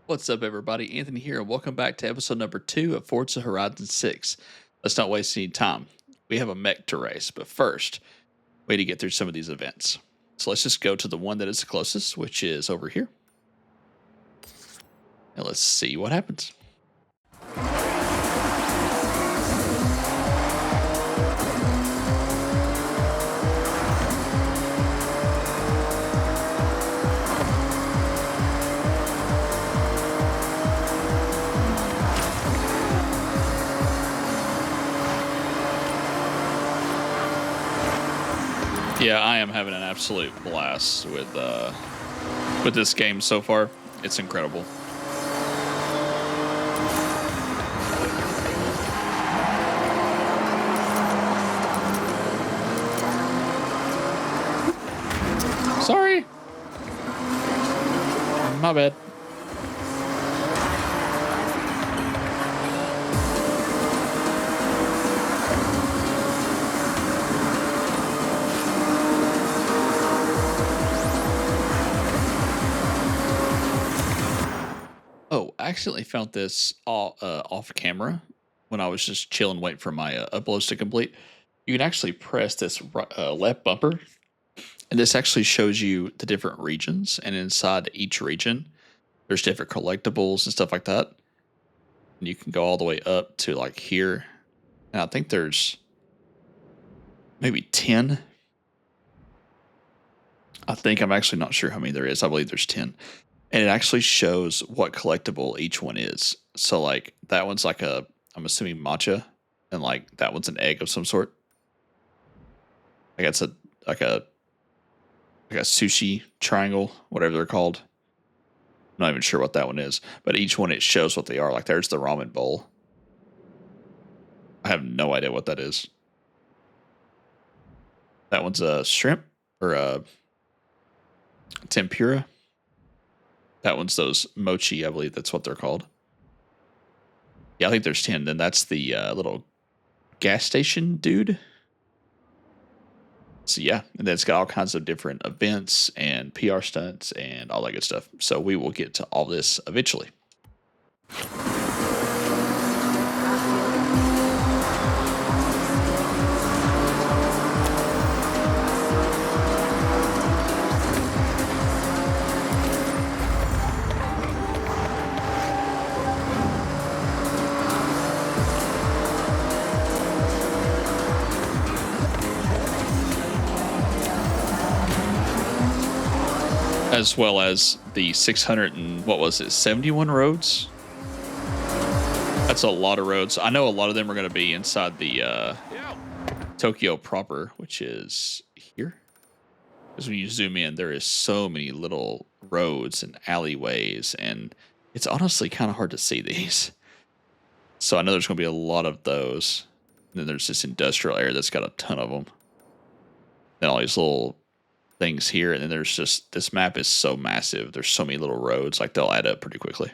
What's up, everybody? Anthony here, and welcome back to episode number 2 of Forza Horizon 6. Let's not waste any time. We have a mech to race, but first, way to get through some of these events. So let's just go to the one that is the closest, which is over here. And let's see what happens. Yeah, I am having an absolute blast with this game so far. It's incredible. Sorry. My bad. Oh, I accidentally found this off camera when I was just chilling, waiting for my uploads to complete. You can actually press this left bumper, and this actually shows you the different regions. And inside each region, there's different collectibles and stuff like that. And you can go all the way up to like here. And I think there's maybe 10. I'm actually not sure how many there is. I believe there's 10. And it actually shows what collectible each one is. So like that one's like I'm assuming matcha, and like that one's an egg of some sort. Like it's like a sushi triangle, whatever they're called. I'm not even sure what that one is, but each one it shows what they are. Like there's the ramen bowl. I have no idea what that is. That one's a shrimp or a tempura. That one's those mochi, I believe that's what they're called. Yeah, I think there's 10. Then that's the little gas station dude. So yeah, and then it's got all kinds of different events and PR stunts and all that good stuff. So we will get to all this eventually. As well as the 600 and what was it, 71 roads? That's a lot of roads. I know a lot of them are going to be inside the Tokyo proper, which is here. Because when you zoom in, there is so many little roads and alleyways, and it's honestly kind of hard to see these. So I know there's going to be a lot of those. And then there's this industrial area that's got a ton of them. Then all these little things here, and then there's just, this map is so massive. There's so many little roads, like they'll add up pretty quickly.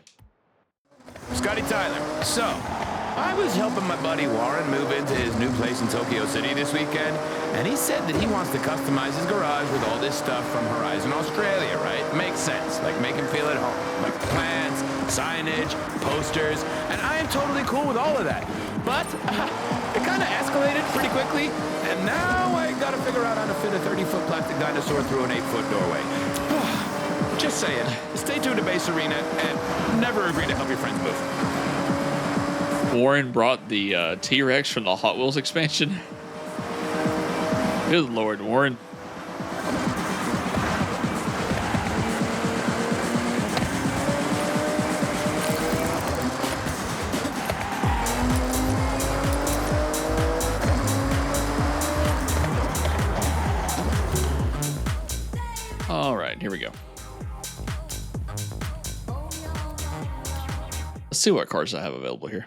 Scotty Tyler. So, I was helping my buddy Warren move into his new place in Tokyo City this weekend, and he said that he wants to customize his garage with all this stuff from Horizon Australia, right? Makes sense, like make him feel at home, like plants, signage, posters, and I am totally cool with all of that. But it kind of escalated pretty quickly, and now I gotta figure out how to fit a 30-foot plastic dinosaur through an 8-foot doorway. Just saying, stay tuned to Base Arena and never agree to help your friends move. Warren brought the T-Rex from the Hot Wheels expansion. Good Lord, Warren. All right, here we go. Let's see what cars I have available here.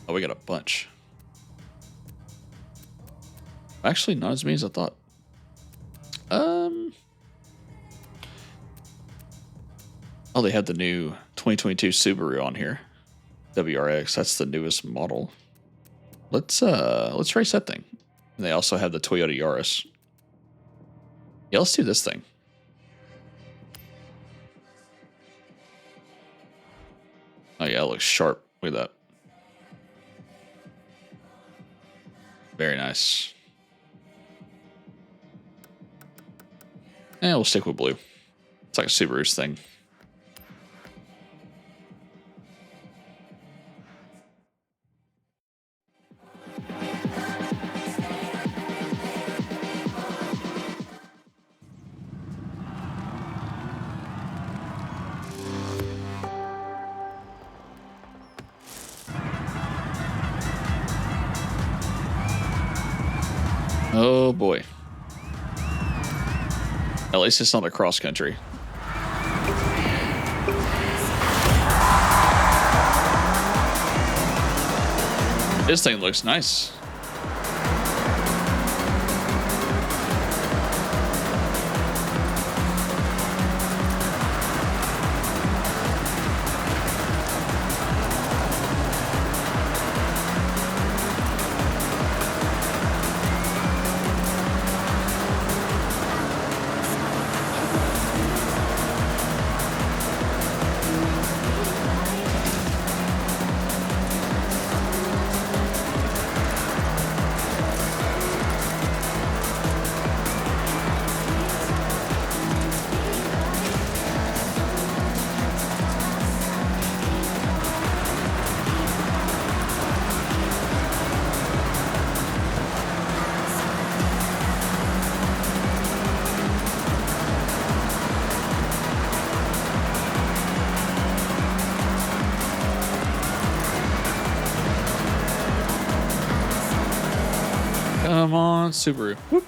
Oh, we got a bunch. Actually, not as many as I thought. Oh, they had the new 2022 Subaru on here. WRX, that's the newest model. Let's race that thing. And they also have the Toyota Yaris. Yeah, let's do this thing. Oh yeah, it looks sharp. Look at that. Very nice. And we'll stick with blue. It's like a Subaru's thing. Oh boy. At least it's not a cross country. This thing looks nice. Come on, Subaru. Whoop.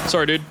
Sorry, dude.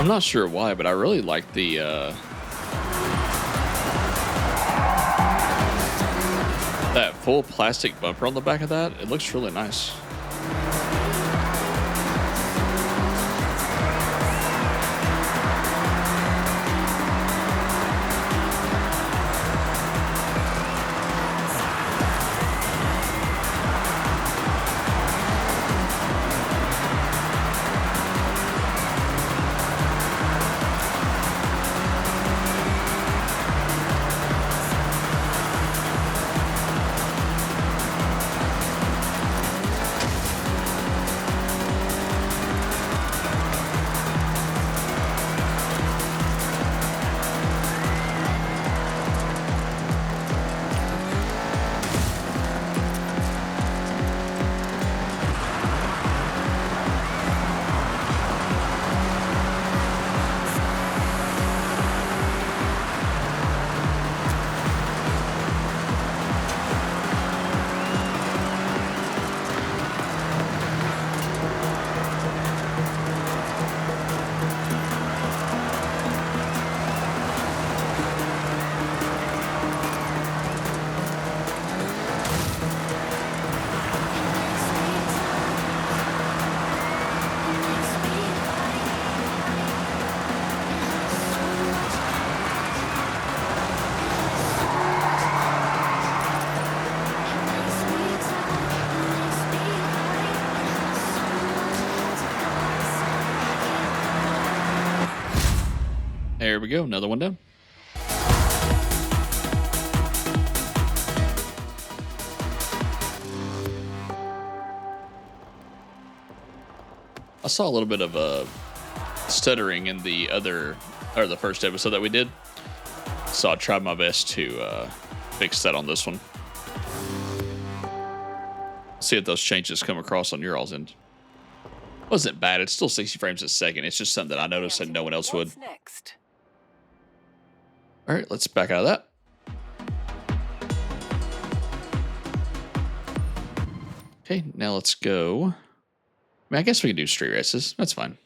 I'm not sure why, but I really like the that full plastic bumper on the back of that. It looks really nice. There we go. Another one done. I saw a little bit of stuttering in the first episode that we did. So I tried my best to fix that on this one. See if those changes come across on your all's end. Wasn't bad. It's still 60 frames a second. It's just something that I noticed and no one else would. Next? All right, let's back out of that. Okay, now let's go. I mean, I guess we can do street races. That's fine.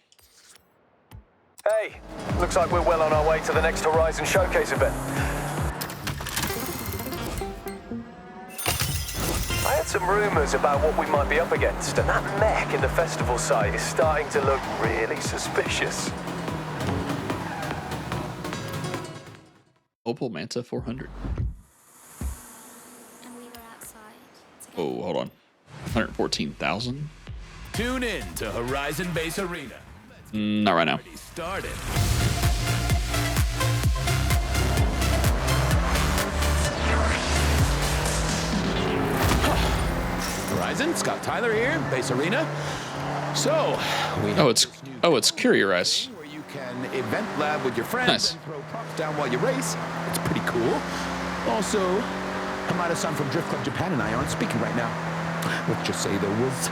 Hey, looks like we're well on our way to the next Horizon Showcase event. I had some rumors about what we might be up against, and that mech in the festival site is starting to look really suspicious. Opal Manta 400. And we were outside. Oh, hold on. 114,000? Tune in to Horizon Base Arena. Not right now. Already started. Horizon, Scott Tyler here, Base Arena. So, we it's Courier Ice. where you can event lab with your friends Nice. and throw props down while you race. It's pretty cool. Also, Hamada-san from Drift Club Japan and I aren't speaking right now. Let's just say there was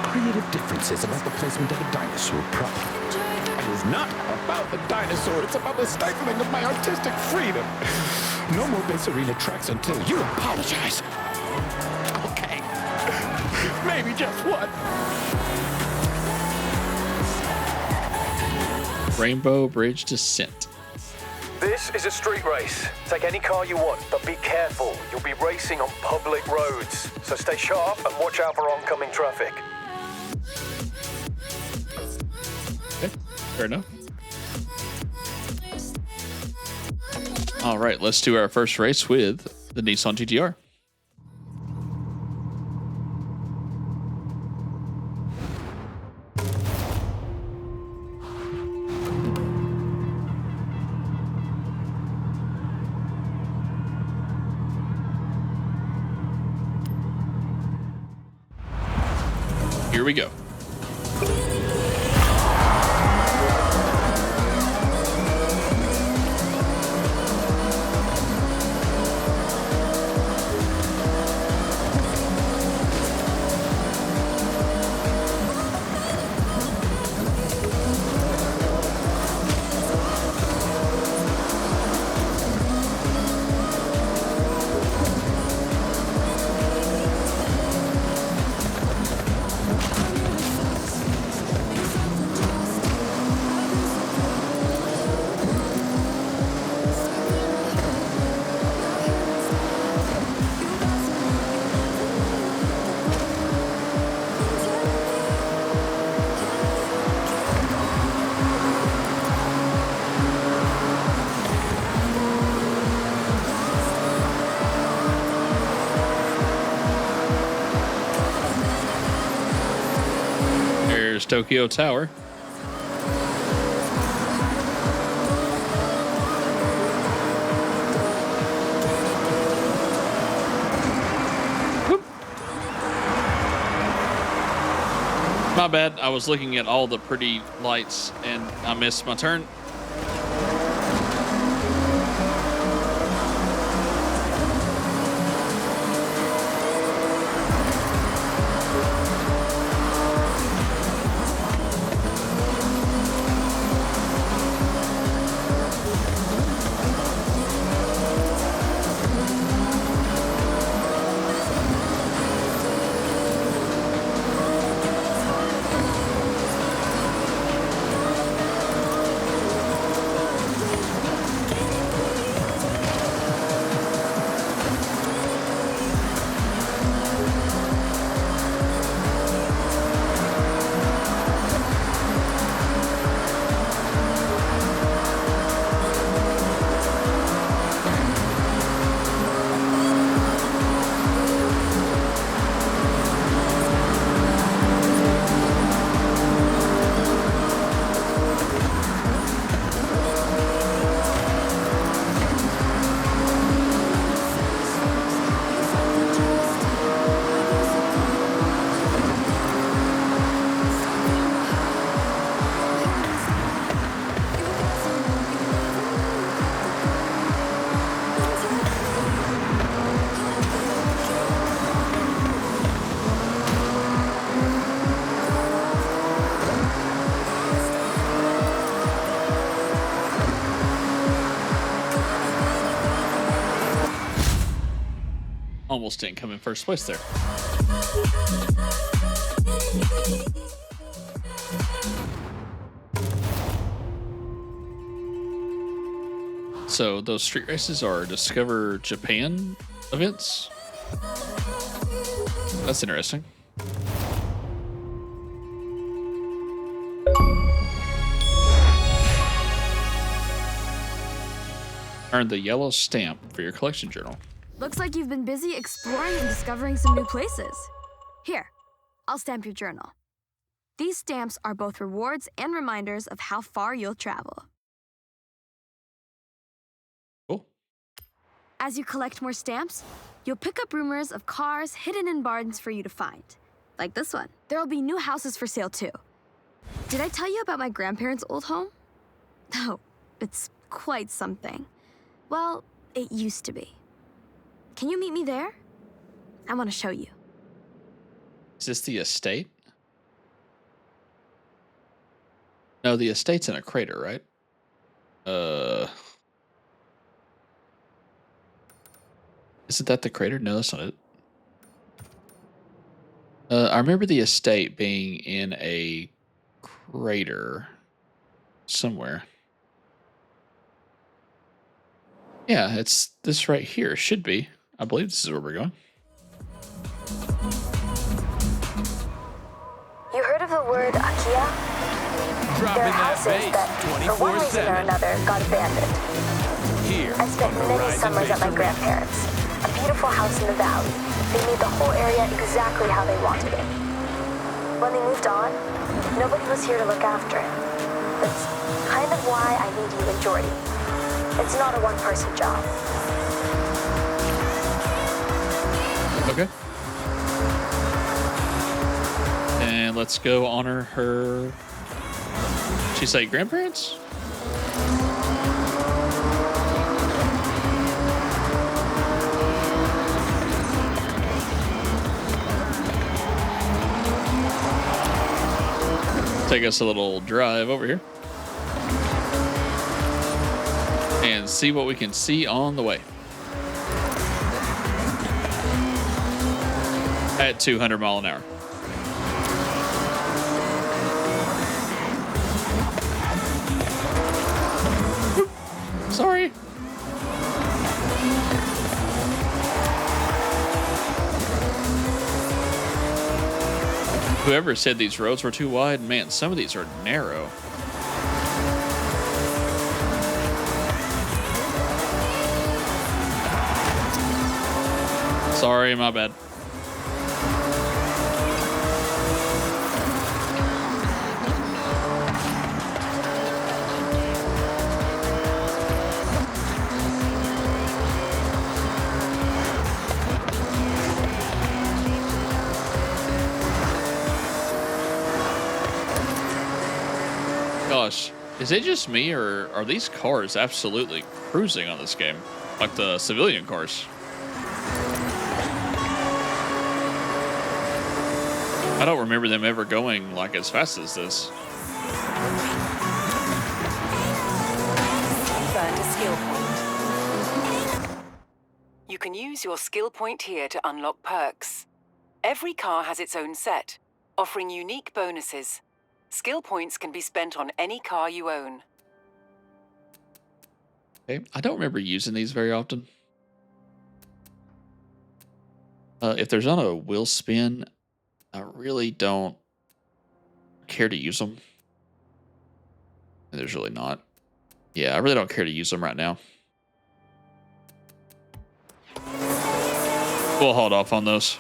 creative differences about the placement of a dinosaur prop. It is not about the dinosaur, it's about the stifling of my artistic freedom. No more Base Arena tracks until you apologize. Okay. Maybe just one. Rainbow Bridge Descent. This is a street race. Take any car you want, but be careful. You'll be racing on public roads. So stay sharp and watch out for oncoming traffic. Okay, fair enough. All right, let's do our first race with the Nissan GTR. Here we go. There's Tokyo Tower. Whoop. My bad. I was looking at all the pretty lights and I missed my turn. almost didn't come in first place there. So those street races are Discover Japan events. That's interesting. Earn the yellow stamp for your collection journal. Looks like you've been busy exploring and discovering some new places. Here, I'll stamp your journal. These stamps are both rewards and reminders of how far you'll travel. Cool. As you collect more stamps, you'll pick up rumors of cars hidden in barns for you to find. Like this one. There'll be new houses for sale too. Did I tell you about my grandparents' old home? Oh, it's quite something. Well, it used to be. Can you meet me there? I want to show you. Is this the estate? No, the estate's in a crater, right? Isn't that the crater? No, that's not it. I remember the estate being in a crater somewhere. Yeah, it's this right here. Should be. I believe this is where we're going. You heard of the word Akia? There are Dropping that houses bass that, for one reason or 24/7. another, got abandoned. Here, I spent many Horizon summers at my Base grandparents'. A beautiful house in the valley. They made the whole area exactly how they wanted it. When they moved on, nobody was here to look after it. That's kind of why I need you and Jordy. It's not a one-person job. Okay. And let's go honor her. She say grandparents? Take us a little drive over here and see what we can see on the way. At 200 mile an hour. Sorry. Whoever said these roads were too wide, man, some of these are narrow. Sorry, my bad. Gosh, is it just me, or are these cars absolutely cruising on this game? Like the civilian cars? I don't remember them ever going like as fast as this. Earned a skill point. You can use your skill point here to unlock perks. Every car has its own set, offering unique bonuses. Skill points can be spent on any car you own. Okay, I don't remember using these very often. If there's not a wheel spin, I really don't care to use them. There's really not. Yeah, I really don't care to use them right now. We'll hold off on those.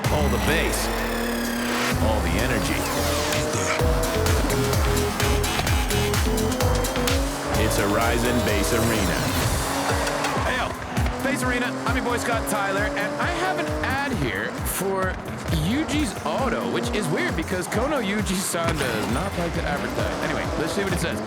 All the bass, all the energy. It's Horizon Base Arena. Hey, yo, Space Arena, I'm your boy Scott Tyler, and I have an ad here for Yuji's Auto, which is weird because Kono Yuji-san does not like to advertise. Anyway, let's see what it says.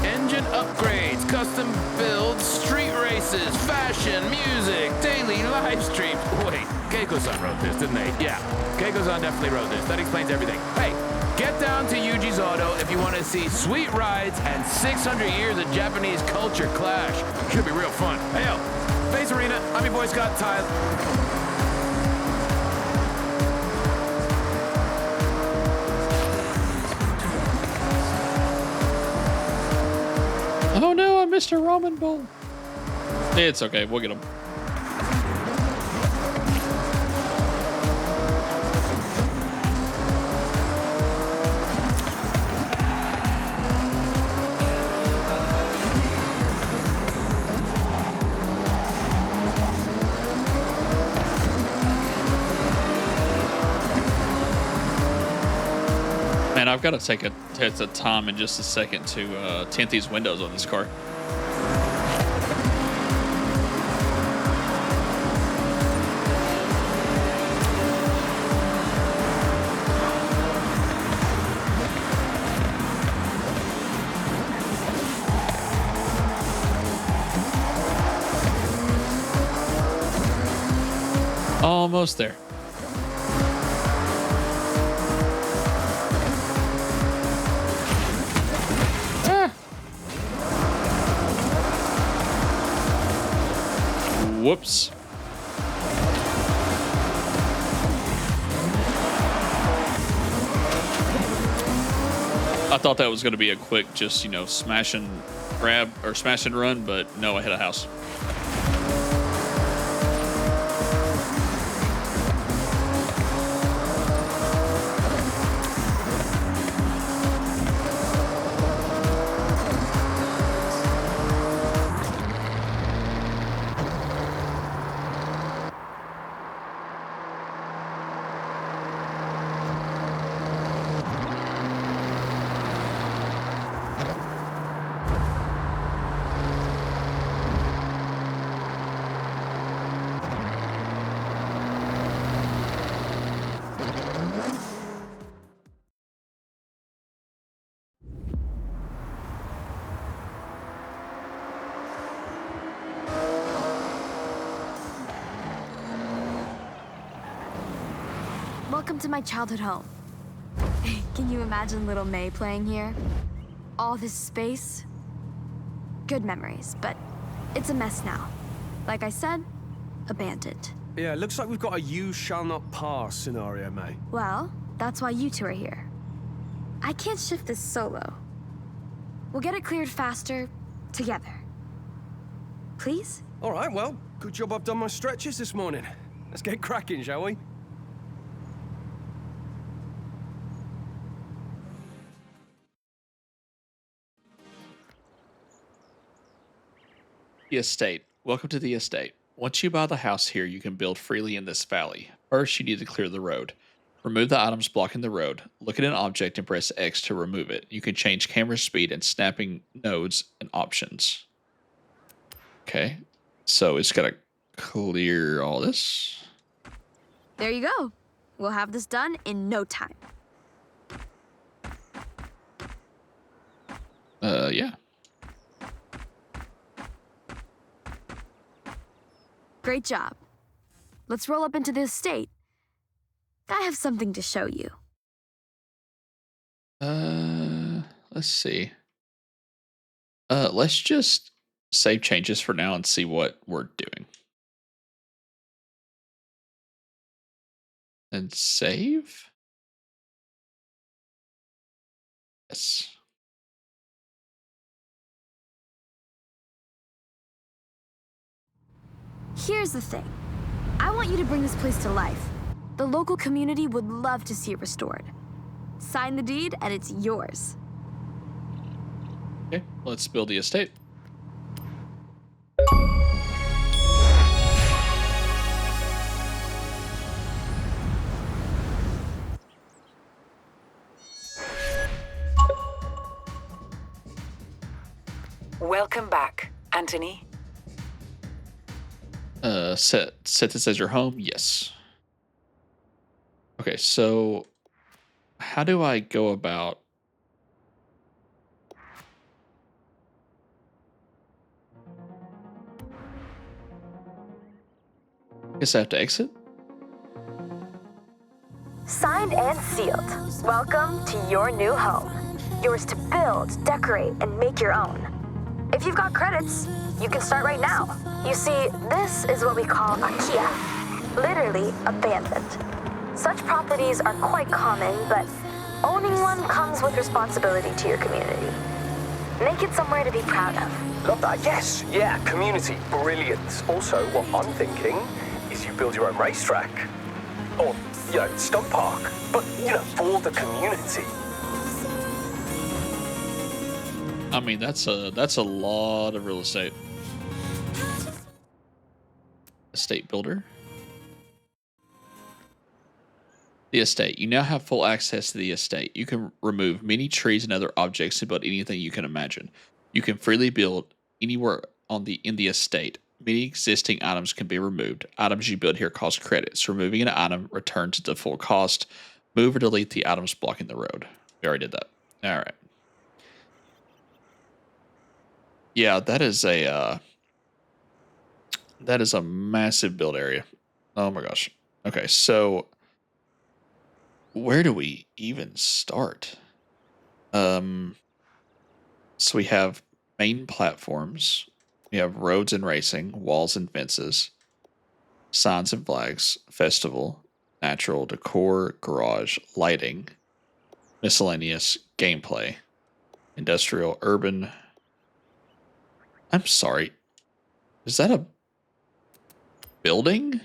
Engine upgrades, custom builds, street races, fashion, music, daily live streams. Wait, Keiko-san wrote this, didn't they? Yeah, Keiko-san definitely wrote this. That explains everything. Hey, get down to Yuji's Auto if you want to see sweet rides and 600 years of Japanese culture clash. Should be real fun. Hey, yo, Space Arena, I'm your boy Scott Tyler. Oh no, I missed a ramen bowl. It's okay, we'll get them. Man, I've got to take a time in just a second to tint these windows on this car. Almost there. Whoops. I thought that was going to be a quick, just, smash and grab or smash and run, but no, I hit a house. Welcome to my childhood home. Can you imagine little May playing here? All this space? Good memories, but it's a mess now. Like I said, abandoned. Yeah, looks like we've got a you shall not pass scenario, May. Well, that's why you two are here. I can't shift this solo. We'll get it cleared faster, together. Please? All right, well, good job I've done my stretches this morning. Let's get cracking, shall we? The estate. Welcome to the estate. Once you buy the house here, you can build freely in this valley. First, you need to clear the road. Remove the items blocking the road. Look at an object and press X to remove it. You can change camera speed and snapping nodes and options. Okay, so it's got to clear all this. There you go. We'll have this done in no time. Yeah. Great job. Let's roll up into the estate. I have something to show you. Let's see. Let's just save changes for now and see what we're doing. And save? Yes. Here's the thing. I want you to bring this place to life. The local community would love to see it restored. Sign the deed and it's yours. Okay, let's build the estate. Welcome back, Anthony. Set this as your home? Yes. Okay, so how do I go about... Guess I have to exit? Signed and sealed. Welcome to your new home. Yours to build, decorate, and make your own. If you've got credits, you can start right now. You see, this is what we call a Kia. Literally abandoned. Such properties are quite common, but owning one comes with responsibility to your community. Make it somewhere to be proud of. Love that. Yes. Yeah. Community. Brilliant. Also, what I'm thinking is you build your own racetrack. Or, stunt park. But, for the community. I mean, that's a lot of real estate. Estate builder. The estate. You now have full access to the estate. You can remove many trees and other objects and build anything you can imagine. You can freely build anywhere in the estate. Many existing items can be removed. Items you build here cost credits. Removing an item returns the full cost. Move or delete the items blocking the road. We already did that. All right. Yeah, that is a massive build area. Oh my gosh. Okay, so where do we even start? So we have main platforms. We have roads and racing, walls and fences, signs and flags, festival, natural decor, garage, lighting, miscellaneous, gameplay, industrial, urban. I'm sorry. Is that a building?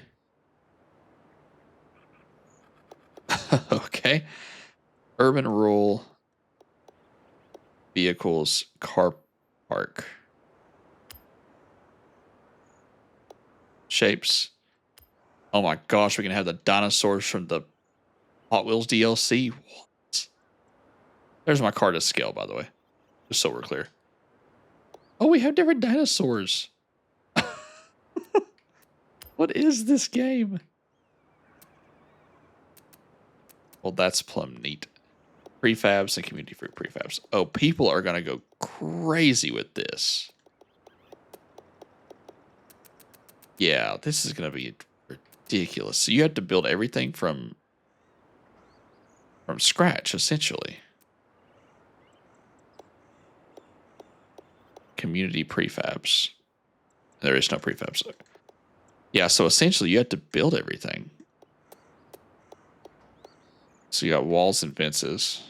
Okay. Urban, rural, vehicles, car park. Shapes. Oh my gosh, we can have the dinosaurs from the Hot Wheels DLC. What? There's my car to scale, by the way. Just so we're clear. Oh, we have different dinosaurs. What is this game? Well, that's plumb neat. Prefabs and community free prefabs. Oh, people are going to go crazy with this. Yeah, this is going to be ridiculous. So you have to build everything from scratch, essentially. Community prefabs. There is no prefabs. Yeah, so essentially you have to build everything. So you got walls and fences,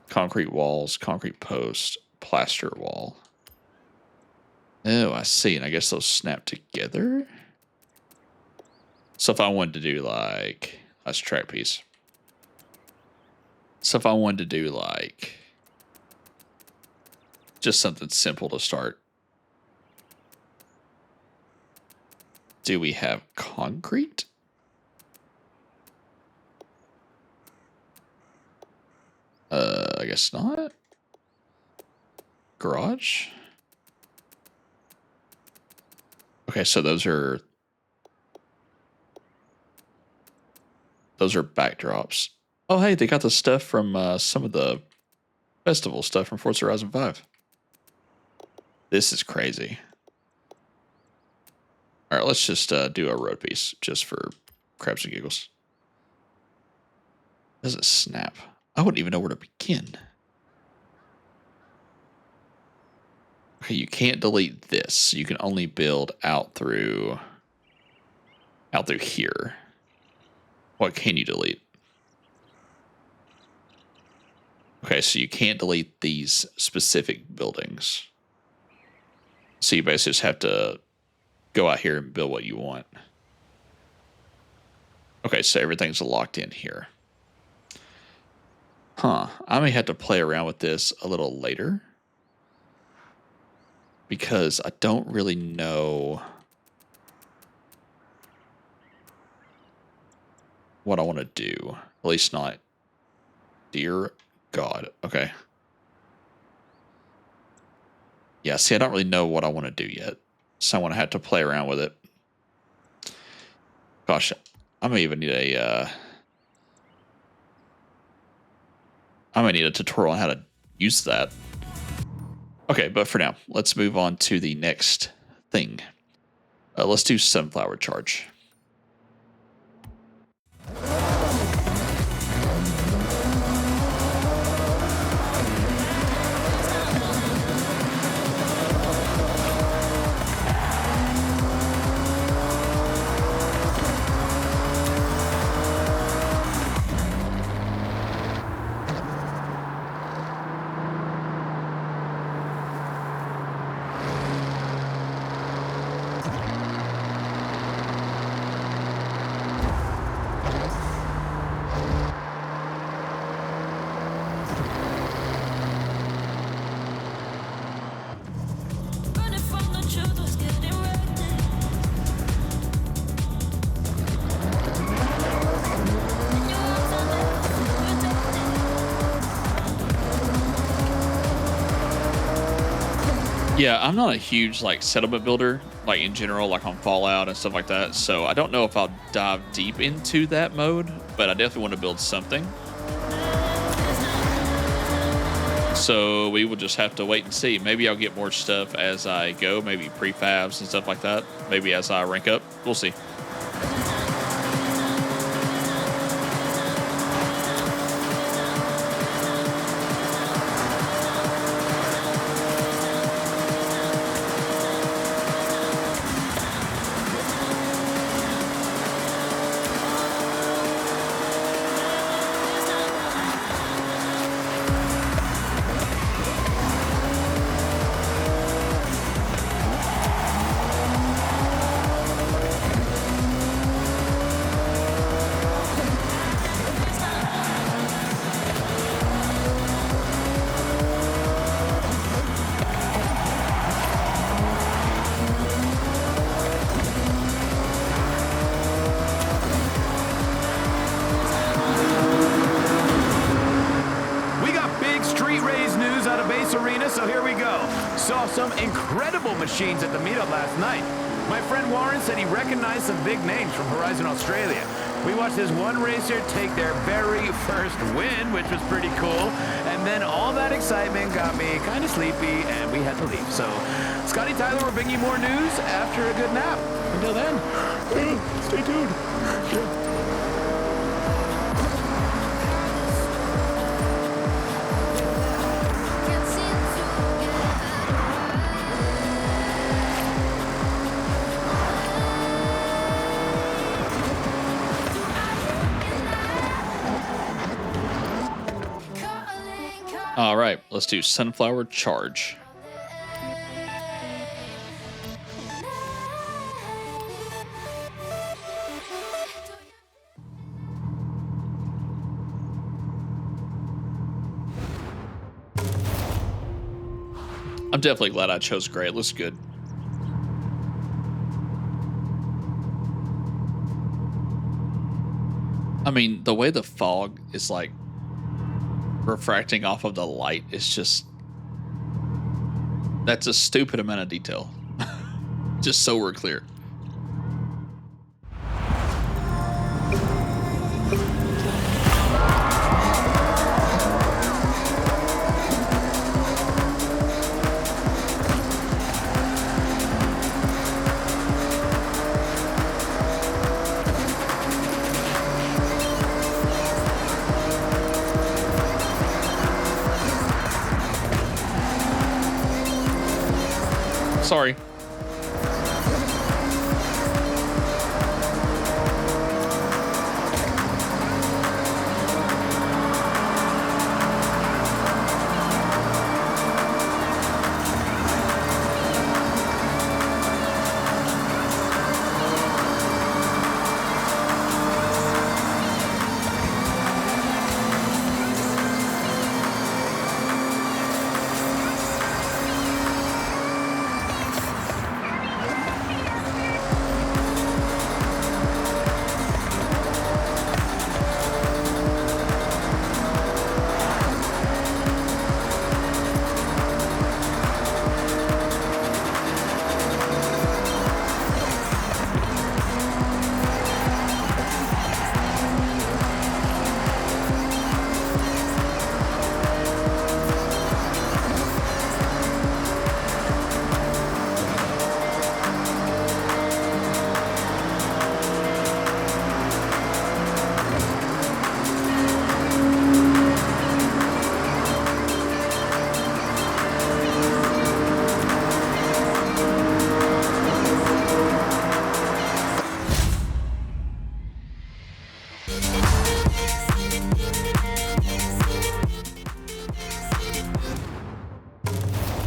concrete walls, concrete posts, plaster wall. Oh, I see. And I guess those snap together. So if I wanted to do like, that's track piece. So if I wanted to do like just something simple to start. Do we have concrete? I guess not. Garage? Okay, so those are backdrops. Oh, hey, they got the stuff from some of the festival stuff from Forza Horizon 5. This is crazy. All right, let's just do a road piece just for crabs and giggles. Doesn't snap. I wouldn't even know where to begin. Okay, you can't delete this. You can only build out through here. What can you delete? Okay, so you can't delete these specific buildings. So you basically just have to go out here and build what you want. Okay, so everything's locked in here. Huh. I may have to play around with this a little later. Because I don't really know what I want to do. At least not. Dear God. Okay. Yeah, see, I don't really know what I want to do yet. So I want to have to play around with it. Gosh, I'm gonna even need a. I'm gonna need a tutorial on how to use that. Okay, but for now, let's move on to the next thing. Let's do sunflower charge. Yeah, I'm not a huge like settlement builder, like in general, like on Fallout and stuff like that. So I don't know if I'll dive deep into that mode, but I definitely want to build something. So we will just have to wait and see. Maybe I'll get more stuff as I go, maybe prefabs and stuff like that. Maybe as I rank up, we'll see. So here we go. Saw some incredible machines at the meetup last night. My friend Warren said he recognized some big names from Horizon Australia. We watched this one racer take their very first win, which was pretty cool. And then all that excitement got me kind of sleepy, and we had to leave. So, Scotty Tyler will bring you more news after a good nap. Until then, stay tuned. Yeah. All right, let's do sunflower charge. I'm definitely glad I chose gray. It looks good. I mean, the way the fog is like refracting off of the light is just, that's a stupid amount of detail. Just so we're clear. Sorry.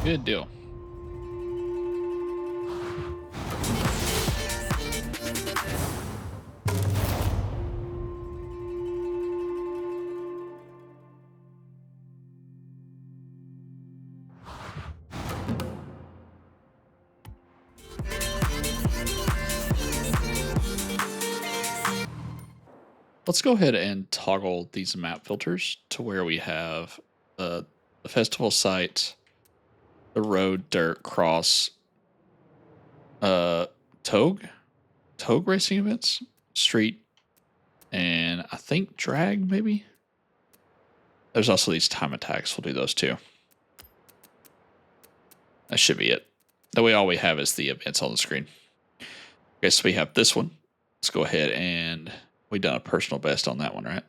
Good deal. Let's go ahead and toggle these map filters to where we have the festival site, the road, dirt, cross, uh, togue, togue racing events, street, and I think drag maybe. There's also these time attacks. We'll do those too. That should be it. That way all we have is the events on the screen. Okay, so we have this one. Let's go ahead and we done a personal best on that one, right?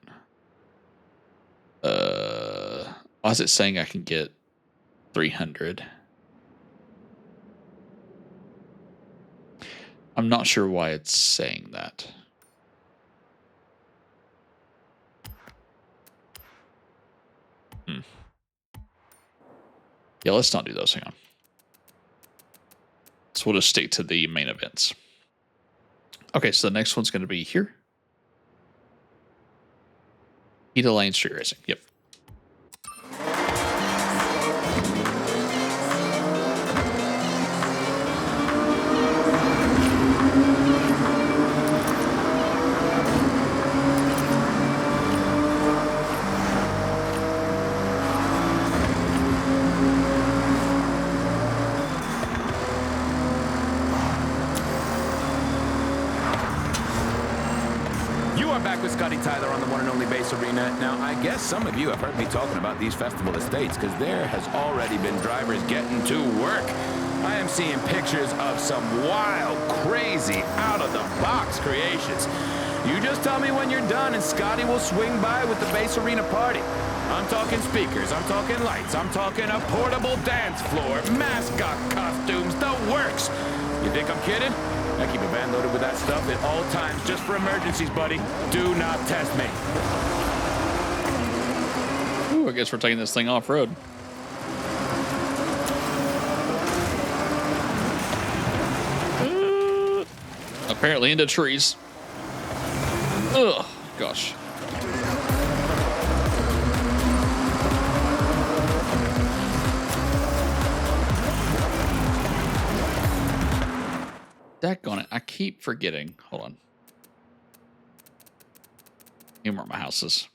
Why is it saying I can get 300? I'm not sure why it's saying that. Yeah, let's not do those. Hang on. So we'll just stick to the main events. Okay, so the next one's going to be here. Eda Lane Street Racing. Yep. With Scotty Tyler on the one and only base arena. Now, I guess some of you have heard me talking about these festival estates because there has already been drivers getting to work. I am seeing pictures of some wild, crazy, out-of-the-box creations. You just tell me when you're done and Scotty will swing by with the base arena party. I'm talking speakers, I'm talking lights, I'm talking a portable dance floor, mascot costumes, the works. You think I'm kidding? I keep a van loaded with that stuff at all times just for emergencies, buddy. Do not test me. Ooh, I guess we're taking this thing off-road. Apparently into trees. Ugh, gosh. Daggone it, I keep forgetting. Hold on. Here are my houses.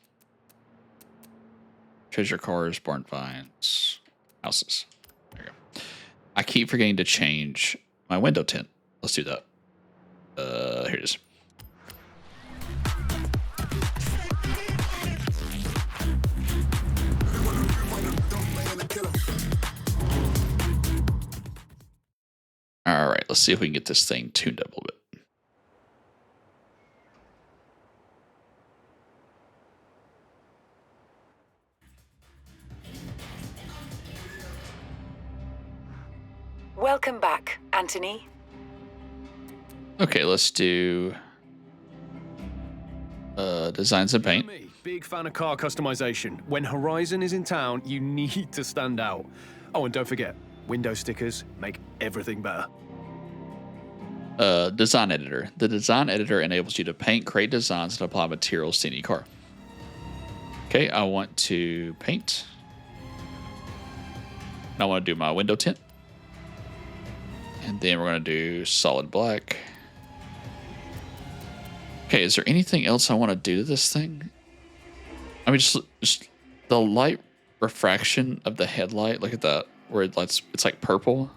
Treasure cars, barn finds, houses. There you go. I keep forgetting to change my window tint. Let's do that. Here it is. All right, let's see if we can get this thing tuned up a little bit. Welcome back, Anthony. Okay, let's do designs and paint. Me, big fan of car customization. When Horizon is in town, you need to stand out. Oh, and don't forget, window stickers make everything better. Design editor. The design editor enables you to paint, create designs, and apply materials to any car. Okay, I want to paint. And I want to do my window tint. And then we're going to do solid black. Okay, is there anything else I want to do to this thing? I mean, just the light refraction of the headlight. Look at that, where it's like purple.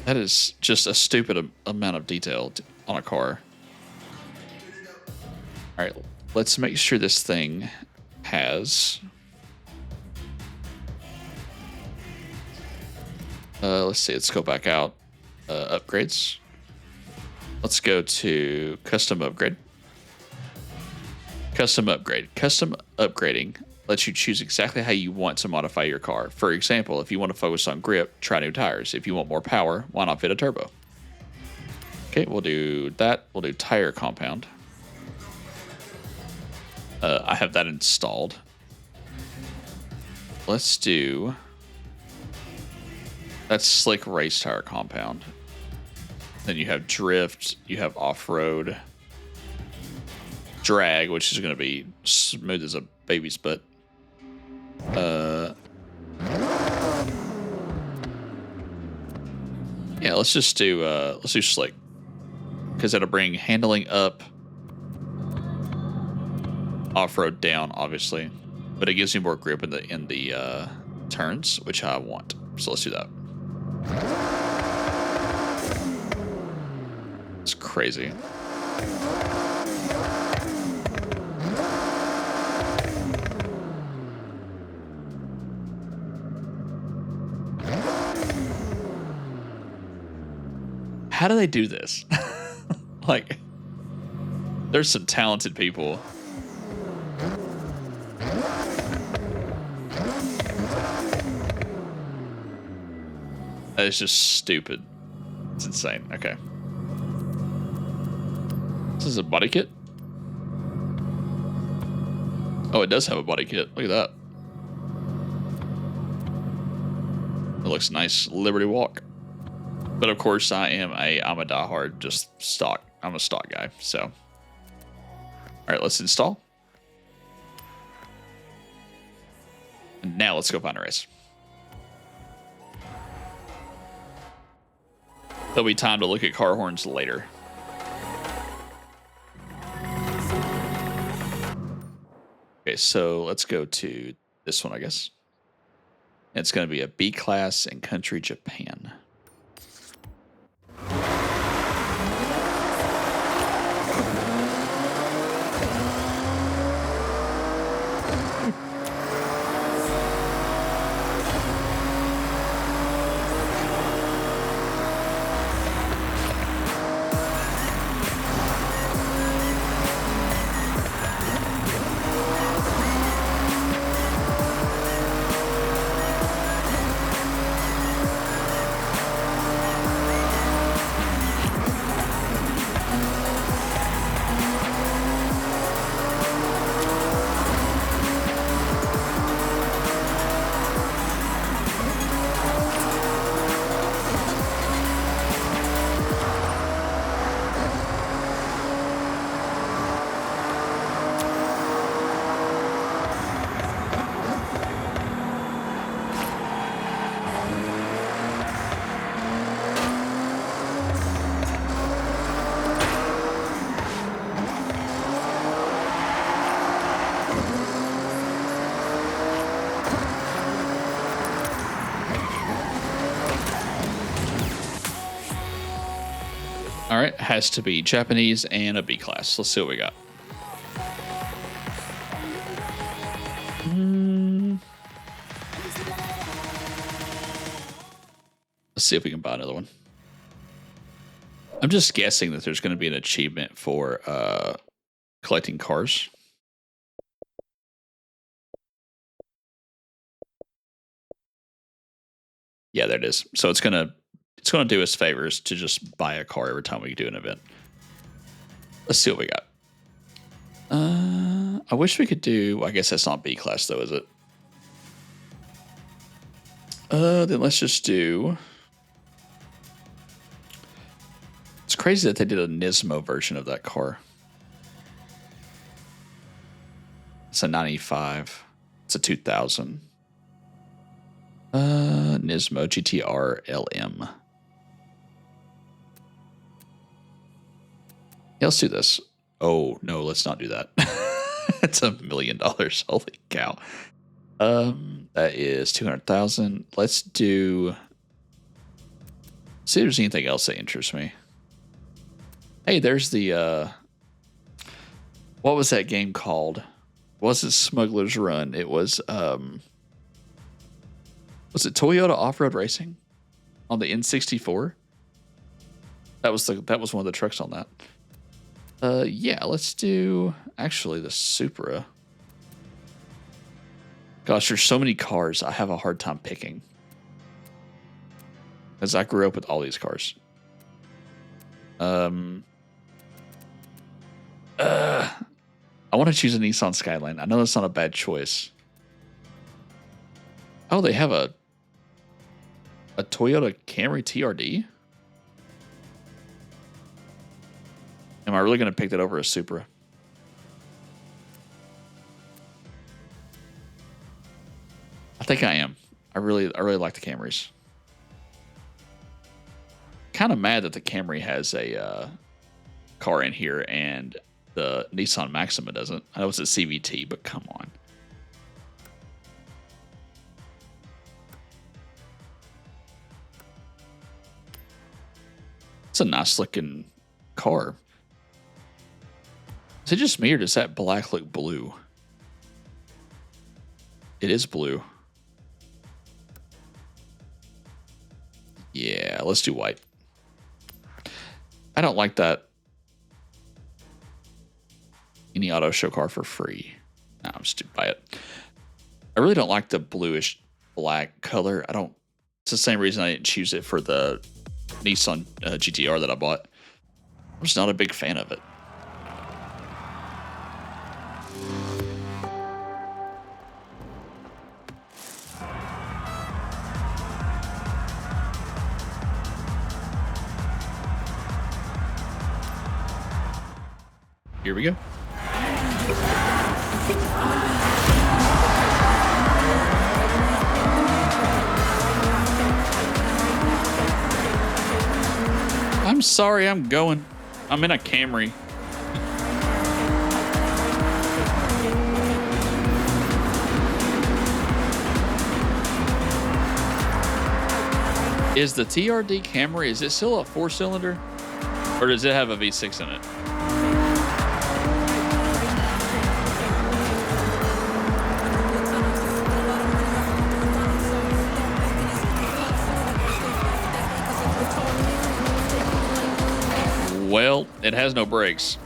That is just a stupid amount of detail on a car. All right, let's make sure this thing has... let's see, let's go back out. Upgrades. Let's go to custom upgrade. Custom upgrade. Custom upgrading lets you choose exactly how you want to modify your car. For example, if you want to focus on grip, try new tires. If you want more power, why not fit a turbo? Okay, we'll do that. We'll do tire compound. I have that installed. Let's do That's Slick Race Tire Compound. Then you have Drift, you have Off-Road, Drag, which is going to be smooth as a baby's butt. Yeah, let's do Slick, because that'll bring handling up, Off-Road down, obviously, but it gives you more grip in the turns, which I want. So let's do that. It's crazy. How do they do this? Like, there's some talented people. That is just stupid. It's insane. Okay. This is a body kit? Oh, it does have a body kit. Look at that. It looks nice. Liberty Walk. But of course, I'm a diehard, just stock. I'm a stock guy, so. All right, let's install. And now let's go find a race. There'll be time to look at car horns later. Okay, so let's go to this one, I guess. It's going to be a B class in country Japan. All right, has to be Japanese and a B class. Let's see what we got. Let's see if we can buy another one. I'm just guessing that there's going to be an achievement for collecting cars. Yeah, there it is. So it's gonna do us favors to just buy a car every time we do an event. Let's see what we got. I wish we could do. I guess that's not B class though, is it? Then let's just do. It's crazy that they did a Nismo version of that car. It's a 95. It's a 2000. Nismo GTR LM. Yeah, let's do this. Oh, no, let's not do that. It's $1 million. Holy cow. That is 200,000. Let's do. See if there's anything else that interests me. Hey, there's the. What was that game called? Was it Smuggler's Run? It was. Was it Toyota Off-Road Racing on the N64? That was one of the trucks on that. Yeah, let's do actually the Supra. Gosh, there's so many cars. I have a hard time picking because I grew up with all these cars. I want to choose a Nissan Skyline. I know that's not a bad choice. Oh, they have a A Toyota Camry TRD? Am I really going to pick that over a Supra? I think I am. I really like the Camrys. Kind of mad that the Camry has a car in here and the Nissan Maxima doesn't. I know it's a CVT, but come on. It's a nice looking car. Is it just me or does that black look blue? It is blue. Yeah, let's do white. I don't like that. Any auto show car for free. No, I'm stupid by it. I really don't like the bluish black color. It's the same reason I didn't choose it for the Nissan GTR that I bought. I'm just not a big fan of it. Here we go. I'm sorry, I'm going. I'm in a Camry. Is the TRD Camry, is it still a 4-cylinder? Or does it have a V6 in it? Well, it has no brakes.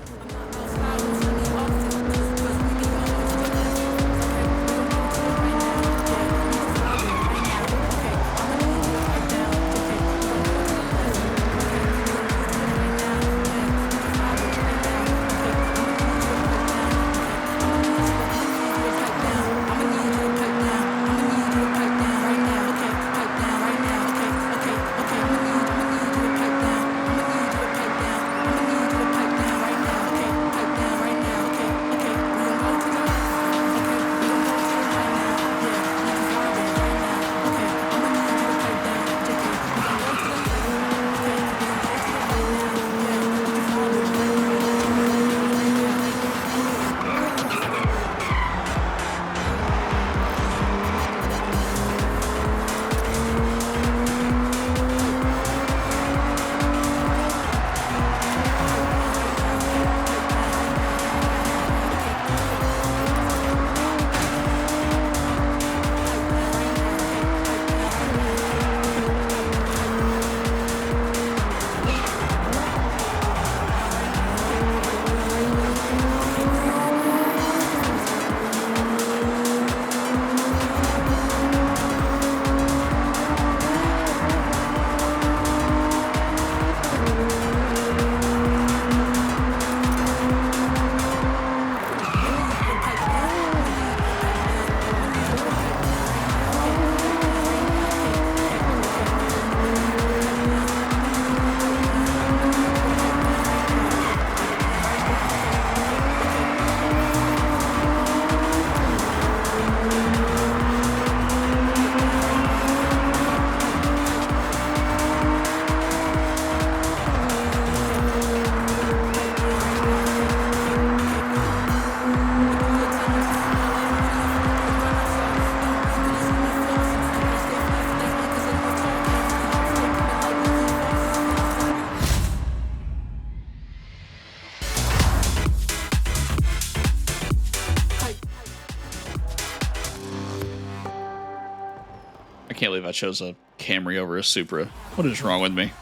I can't believe I chose a Camry over a Supra. What is wrong with me?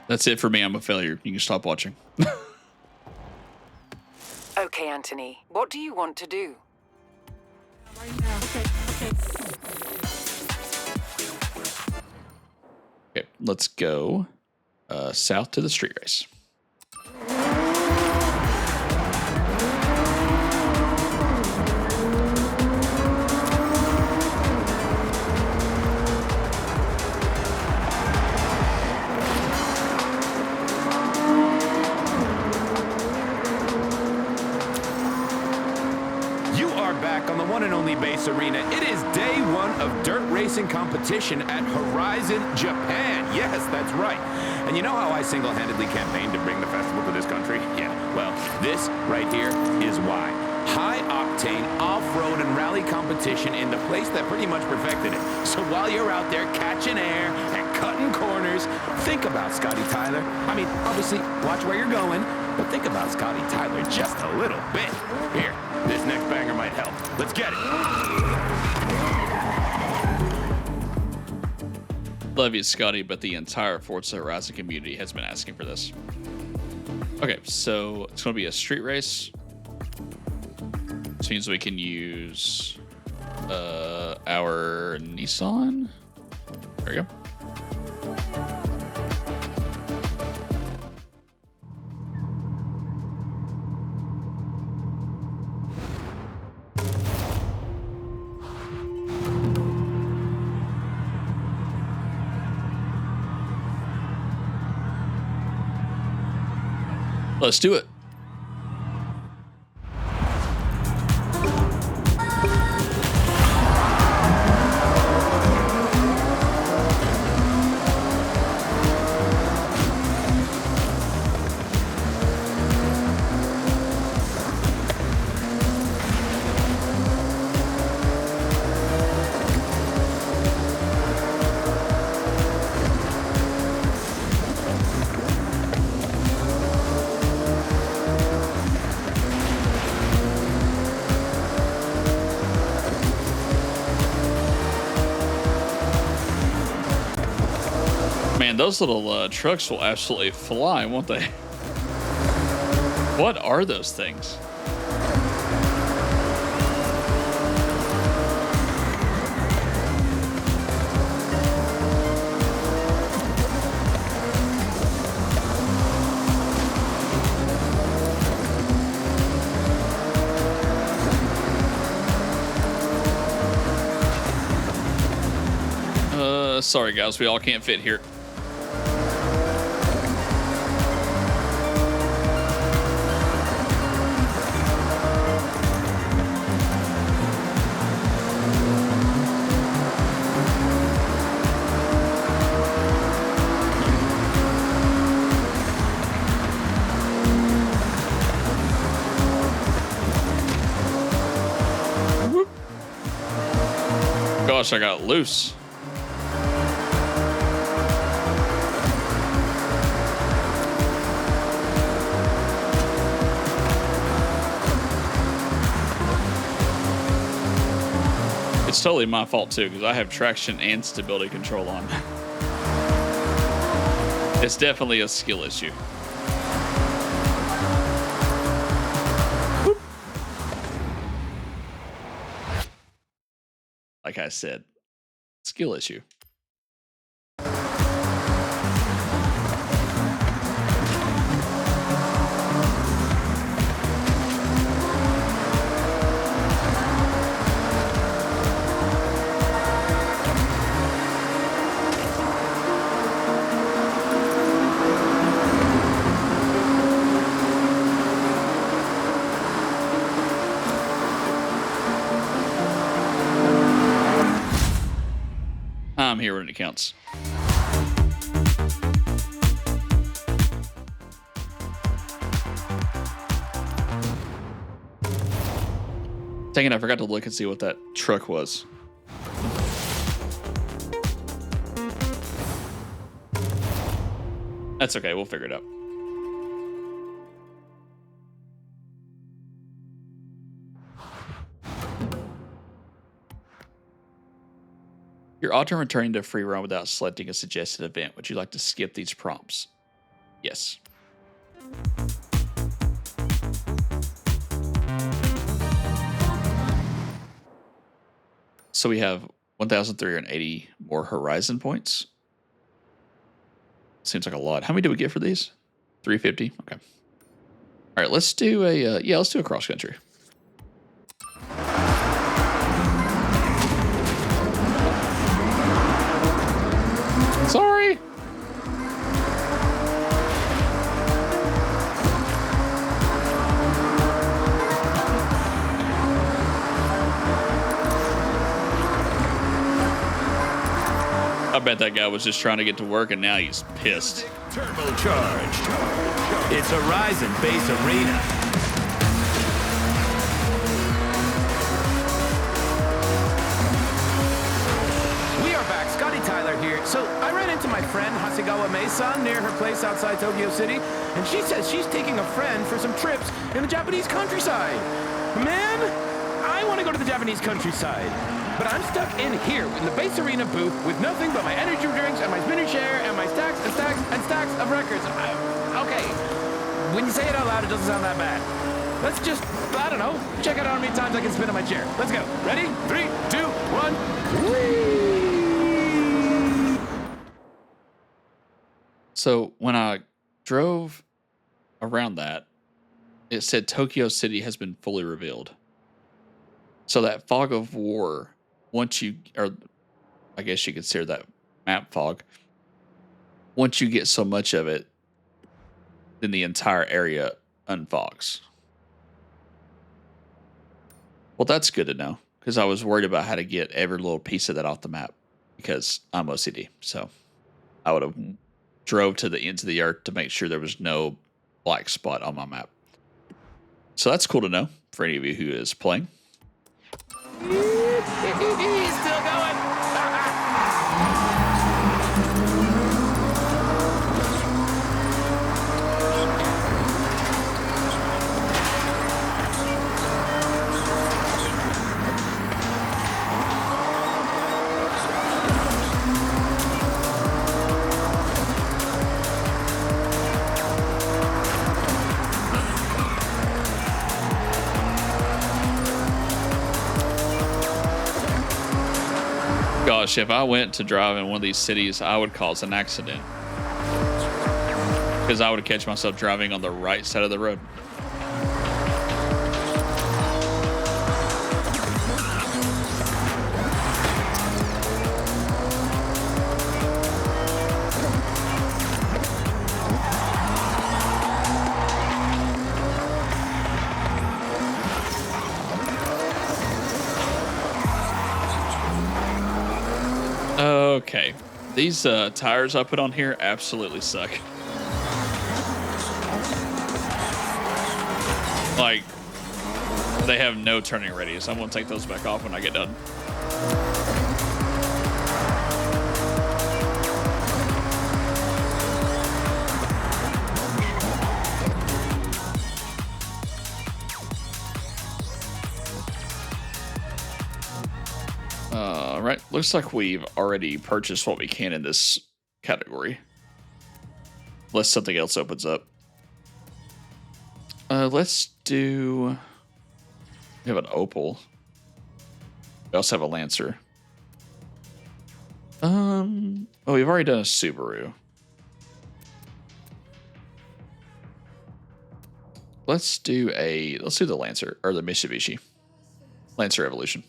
That's it for me. I'm a failure. You can stop watching. Okay, Anthony, what do you want to do? Okay, let's go south to the street race. one and only base arena. It is day one of dirt racing competition at Horizon, Japan. Yes, that's right. And you know how I single-handedly campaigned to bring the festival to this country? Yeah, well, this right here is why. High-octane off-road and rally competition in the place that pretty much perfected it. So while you're out there catching air and cutting corners, think about Scotty Tyler. I mean, obviously, watch where you're going, but think about Scotty Tyler just a little bit. Here, this next banger might help. Let's get it. Love you, Scotty, but the entire Forza Horizon community has been asking for this. Okay, so it's going to be a street race. This means we can use our Nissan. There we go. Let's do it. Man, those little trucks will absolutely fly, won't they? What are those things? Sorry guys, we all can't fit here. Gosh, I got loose. It's totally my fault too, because I have traction and stability control on. It's definitely a skill issue. Whoop. Like I said, skill issue. I'm here when it counts. Dang it, I forgot to look and see what that truck was. That's okay, we'll figure it out. You're often returning to a free roam without selecting a suggested event. Would you like to skip these prompts? Yes. So we have 1,380 more Horizon points. Seems like a lot. How many do we get for these? 350. Okay. All right, let's do a let's do a cross country. Sorry. I bet that guy was just trying to get to work, and now he's pissed. Turbocharged. It's Horizon Base Arena. We are back. Scotty Tyler here. So I ran into my friend Hasegawa Mei-san near her place outside Tokyo City, and she says she's taking a friend for some trips in the Japanese countryside. Man, I want to go to the Japanese countryside. But I'm stuck in here in the Base Arena booth with nothing but my energy drinks and my spinning chair and my stacks and stacks and stacks of records. Okay, when you say it out loud, it doesn't sound that bad. Let's just, I don't know, check out how many times I can spin on my chair. Let's go. Ready? 3, 2, 1. Whee! So when I drove around that, it said Tokyo City has been fully revealed. So that fog of war, once you, or I guess you consider that map fog, once you get so much of it, then the entire area unfogs. Well, that's good to know, because I was worried about how to get every little piece of that off the map, because I'm OCD. So I would have drove to the ends of the earth to make sure there was no black spot on my map. So that's cool to know for any of you who is playing. He's still going. Gosh, if I went to drive in one of these cities, I would cause an accident. Because I would catch myself driving on the right side of the road. Okay, these tires I put on here absolutely suck. Like, they have no turning radius. I'm gonna take those back off when I get done. Right, looks like we've already purchased what we can in this category. Unless something else opens up. Let's do... We have an Opal. We also have a Lancer. Oh, we've already done a Subaru. Let's do the Lancer, or the Mitsubishi. Lancer Evolution.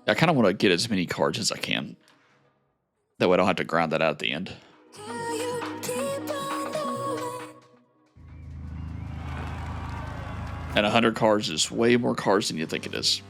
I kind of want to get as many cards as I can. That way I don't have to grind that out at the end. And 100 cards is way more cards than you think it is.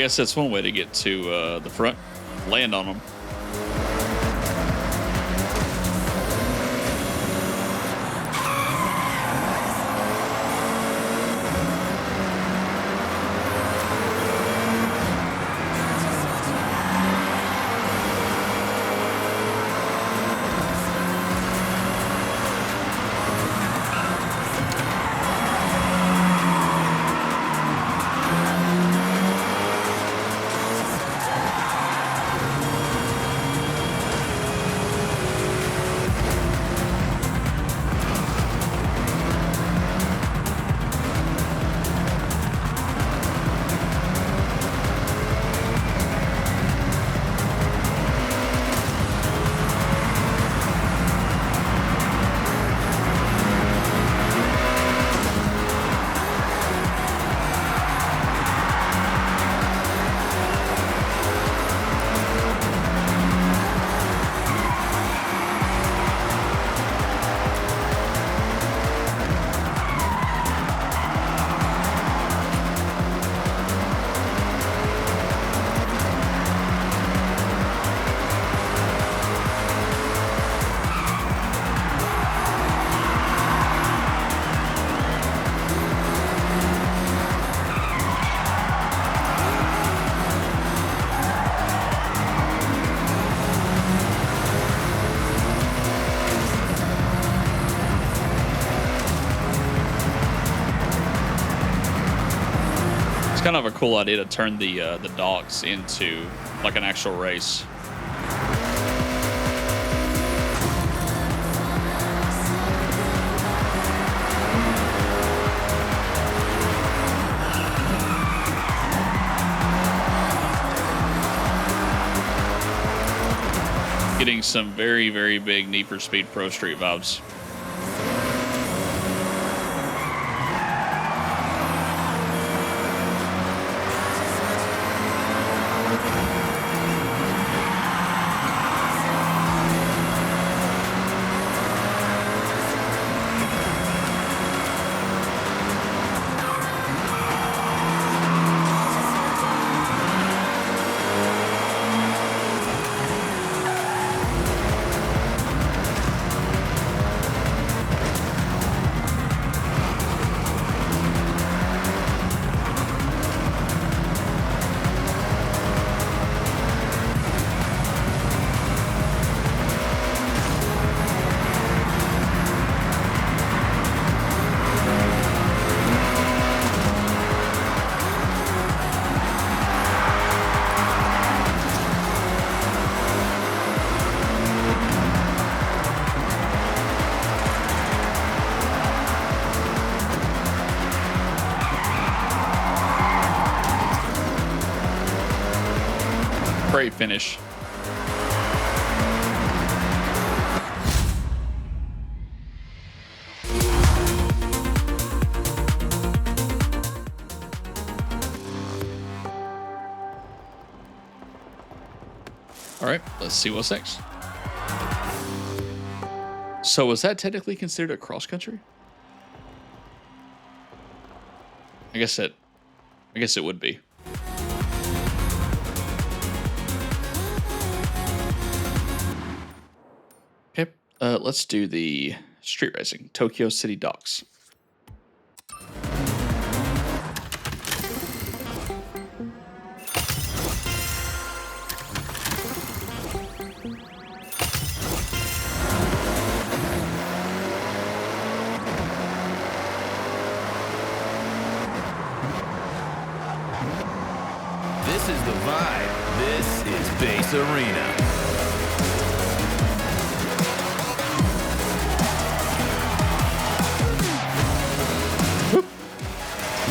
guess that's one way to get to the front. Land on them. Kind of a cool idea to turn the docks into like an actual race. Getting some very, very big Need for Speed Pro Street vibes. Great finish. All right, let's see what's next. So was that technically considered a cross country? I guess it would be. Okay, let's do the street racing, Tokyo City Docks. This is the vibe. This is Base Arena.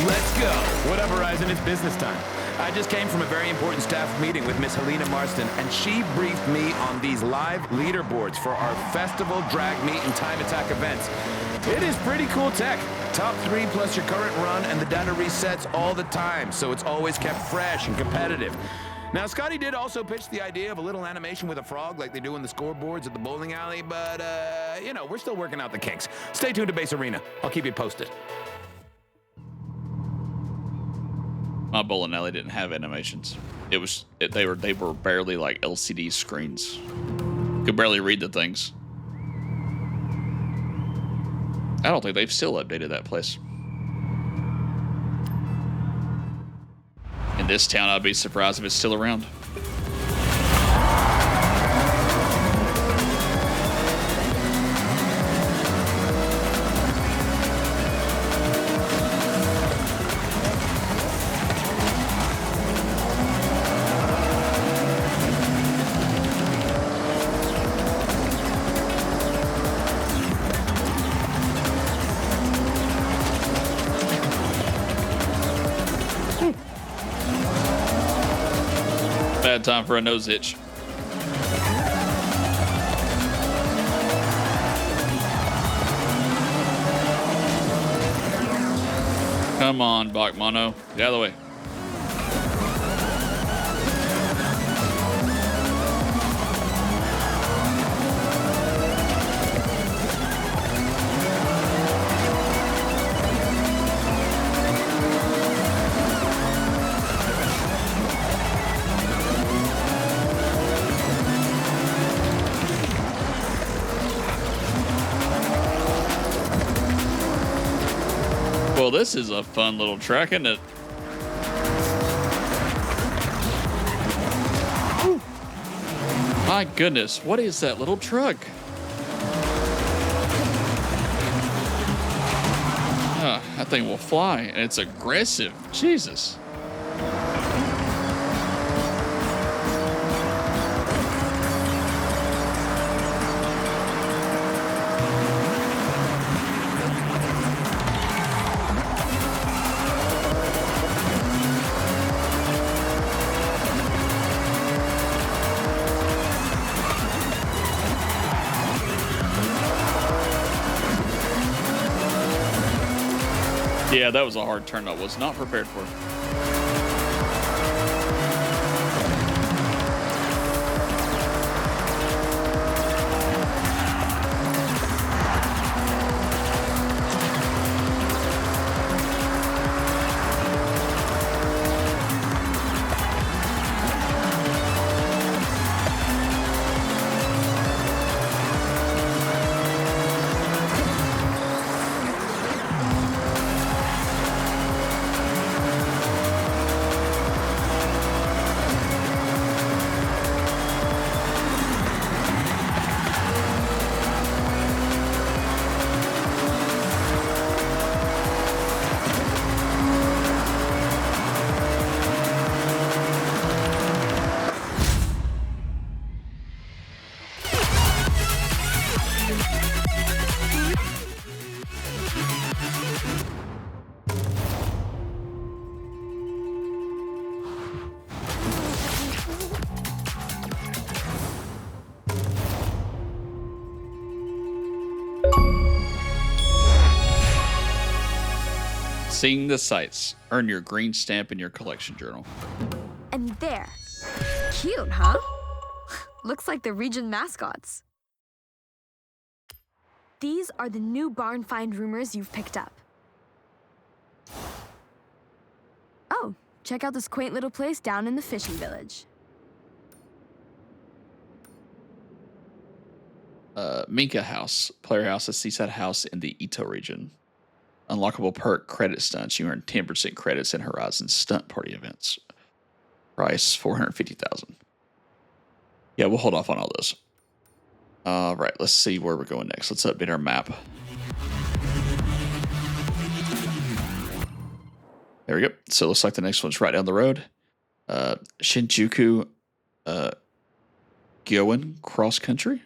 Let's go. What up, Horizon? It's business time. I just came from a very important staff meeting with Miss Helena Marston, and she briefed me on these live leaderboards for our festival, drag meet, and time attack events. It is pretty cool tech. Top 3 plus your current run, and the data resets all the time, so it's always kept fresh and competitive. Now, Scotty did also pitch the idea of a little animation with a frog like they do in the scoreboards at the bowling alley, but, you know, we're still working out the kinks. Stay tuned to Base Arena. I'll keep you posted. My bowling alley didn't have animations. They were barely like LCD screens. Could barely read the things. I don't think they've still updated that place. In this town, I'd be surprised if it's still around. Bad time for a nose itch. Come on, Bachmano. Get out of the way. Well, this is a fun little track, isn't it? Whew. My goodness, what is that little truck? That thing will fly, and it's aggressive. Jesus. Yeah, that was a hard turn I was not prepared for. Seeing the sights. Earn your green stamp in your collection journal. And there. Cute, huh? Looks like the region mascots. These are the new barn find rumors you've picked up. Oh, check out this quaint little place down in the fishing village. Minka House. Player house, a seaside house in the Ito region. Unlockable perk credit stunts. You earn 10% credits in Horizon stunt party events. Price $450,000. Yeah, we'll hold off on all those. All right, let's see where we're going next. Let's update our map. There we go. So it looks like the next one's right down the road. Shinjuku Gyoen Cross Country.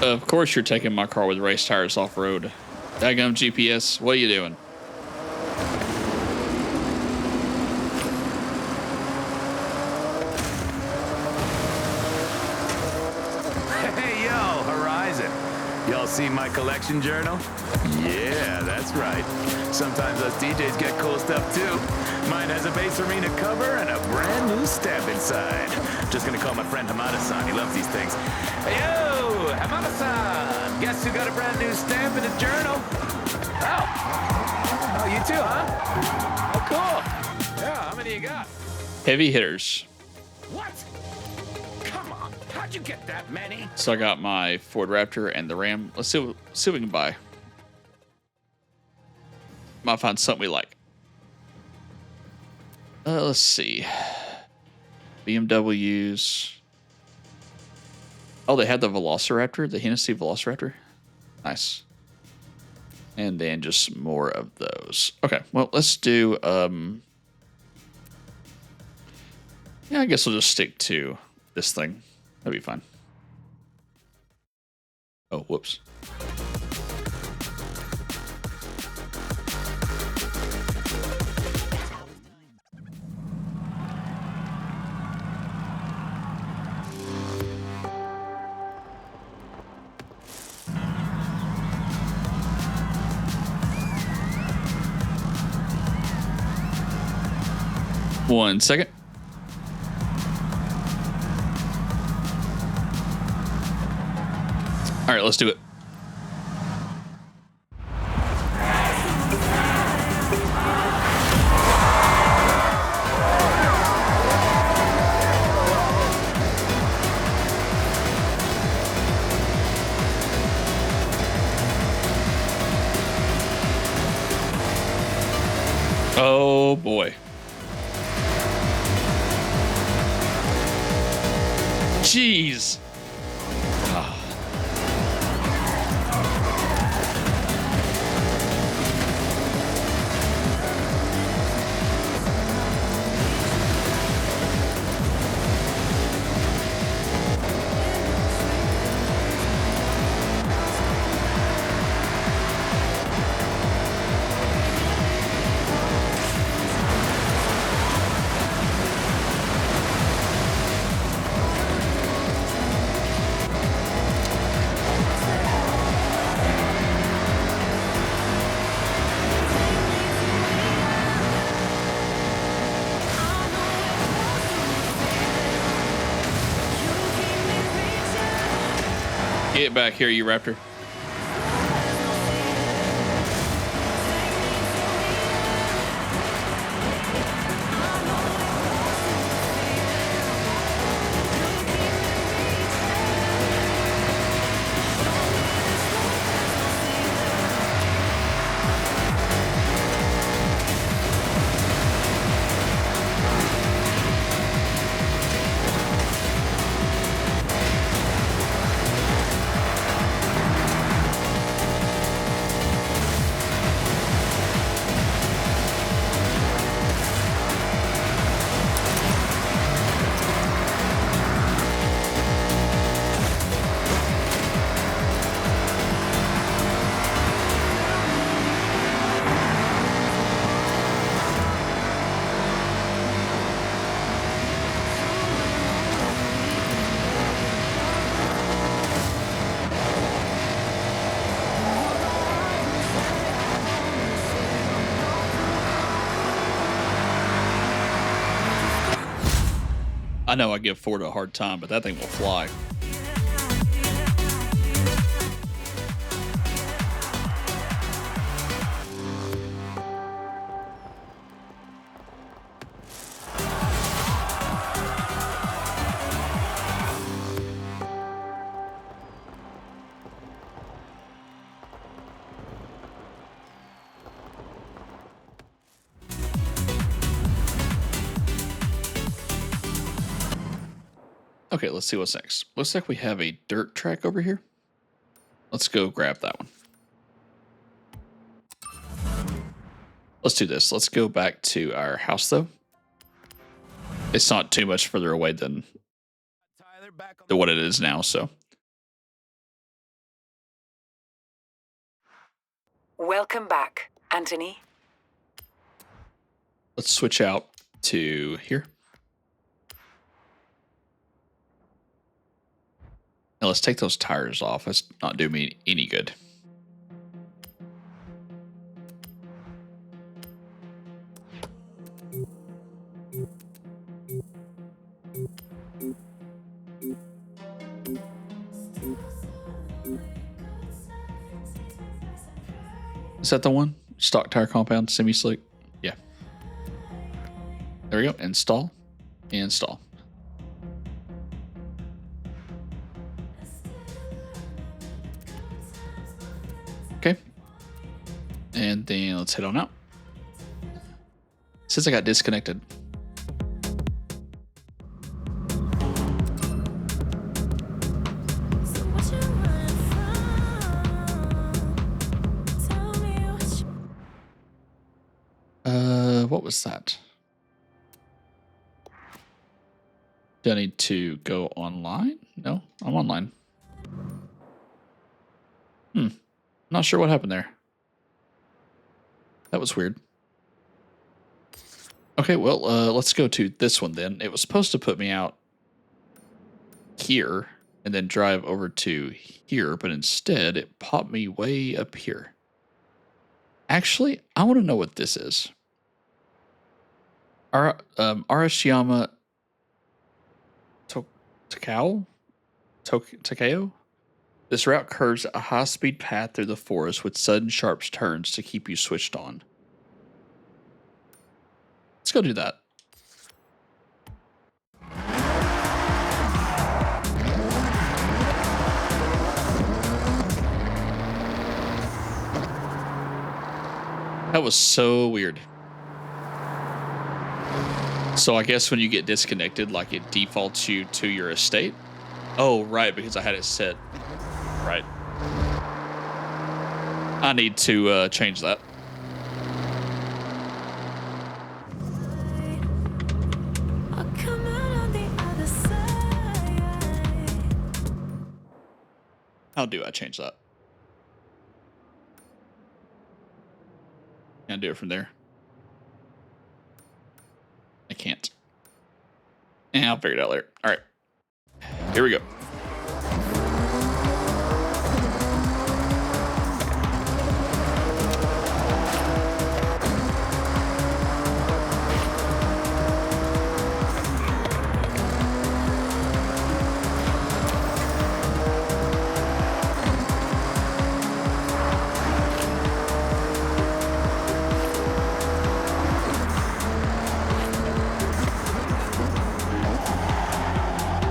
Of course you're taking my car with race tires off-road. Daggum GPS, what are you doing? Hey, yo, Horizon. Y'all see my collection journal? Yeah, that's right. Sometimes us DJs get cool stuff too. Mine has a Bass Arena cover and a brand new stamp inside. Just gonna call my friend Hamada-san. He loves these things. Hey, yo, Hamada-san. Guess who got a brand new stamp in a journal? Oh, you too, huh? Oh, cool. Yeah, how many you got? Heavy hitters. What? Come on, how'd you get that many? So I got my Ford Raptor and the Ram. Let's see what we can buy. Might find something we like. Let's see. BMWs. Oh, they had the Velociraptor, the Hennessy Velociraptor. Nice. And then just more of those. Okay, well, let's do... yeah, I guess we'll just stick to this thing. That'd be fine. Oh, whoops. One second. All right, let's do it. Oh boy. Jeez. Get back here, you raptor. I know I give Ford a hard time, but that thing will fly. Okay, let's see what's next. Looks like we have a dirt track over here. Let's go grab that one. Let's do this. Let's go back to our house, though. It's not too much further away than what it is now, so. Welcome back, Anthony. Let's switch out to here. Now let's take those tires off. That's not do me any good. Is that the one? Stock tire compound, semi-slick? Yeah. There we go. Install. Install. Okay. And then let's head on out. Since I got disconnected. What was that? Do I need to go online? No, I'm online. Not sure what happened there. That was weird. Okay, well, let's go to this one then. It was supposed to put me out here and then drive over to here, but instead it popped me way up here. Actually, I want to know what this is. Arashiyama Takeo? This route curves a high-speed path through the forest with sudden sharp turns to keep you switched on. Let's go do that. That was so weird. So I guess when you get disconnected, like it defaults you to your estate. Oh, right, because I had it set. Right. I need to change that. How do I change that? Can I do it from there? I can't. And I'll figure it out later. All right. Here we go.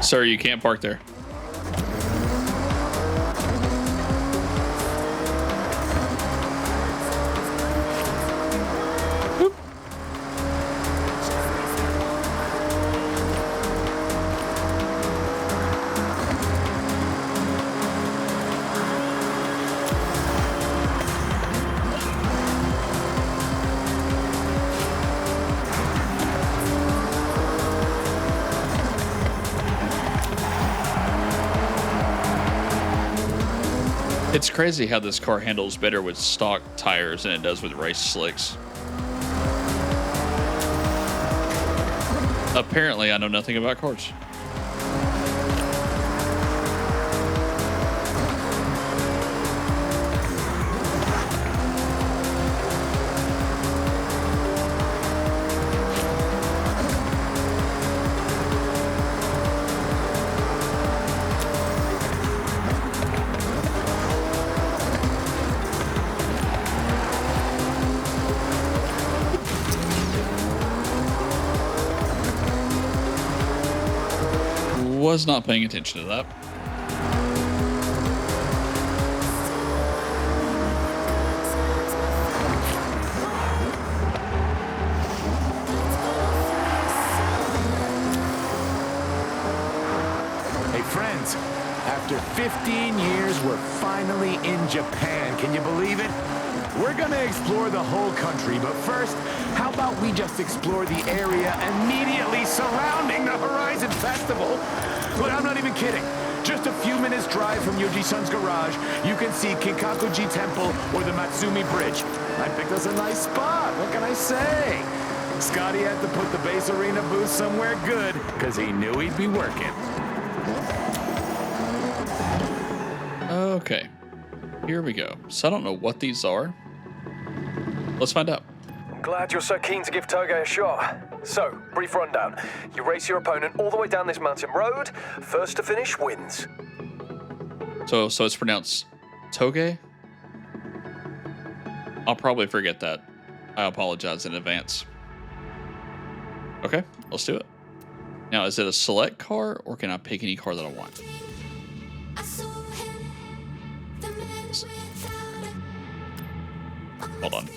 Sir, you can't park there. Whoop. It's crazy how this car handles better with stock tires than it does with race slicks. Apparently, I know nothing about cars. Was not paying attention to that. Hey friends, after 15 years, we're finally in Japan. Can you believe it? We're gonna explore the whole country, but first, how about we just explore the area immediately surrounding the Horizon Festival? Look, I'm not even kidding. Just a few minutes drive from Yoji-san's garage, you can see Kinkakuji Temple or the Matsumi Bridge. I picked us a nice spot, what can I say? Scotty had to put the base arena booth somewhere good, because he knew he'd be working. Okay, here we go. So I don't know what these are. Let's find out. Glad you're so keen to give Toge a shot. So, brief rundown. You race your opponent all the way down this mountain road. First to finish wins. So it's pronounced Toge? I'll probably forget that. I apologize in advance. Okay, let's do it. Now, is it a select car, or can I pick any car that I want? Hold on.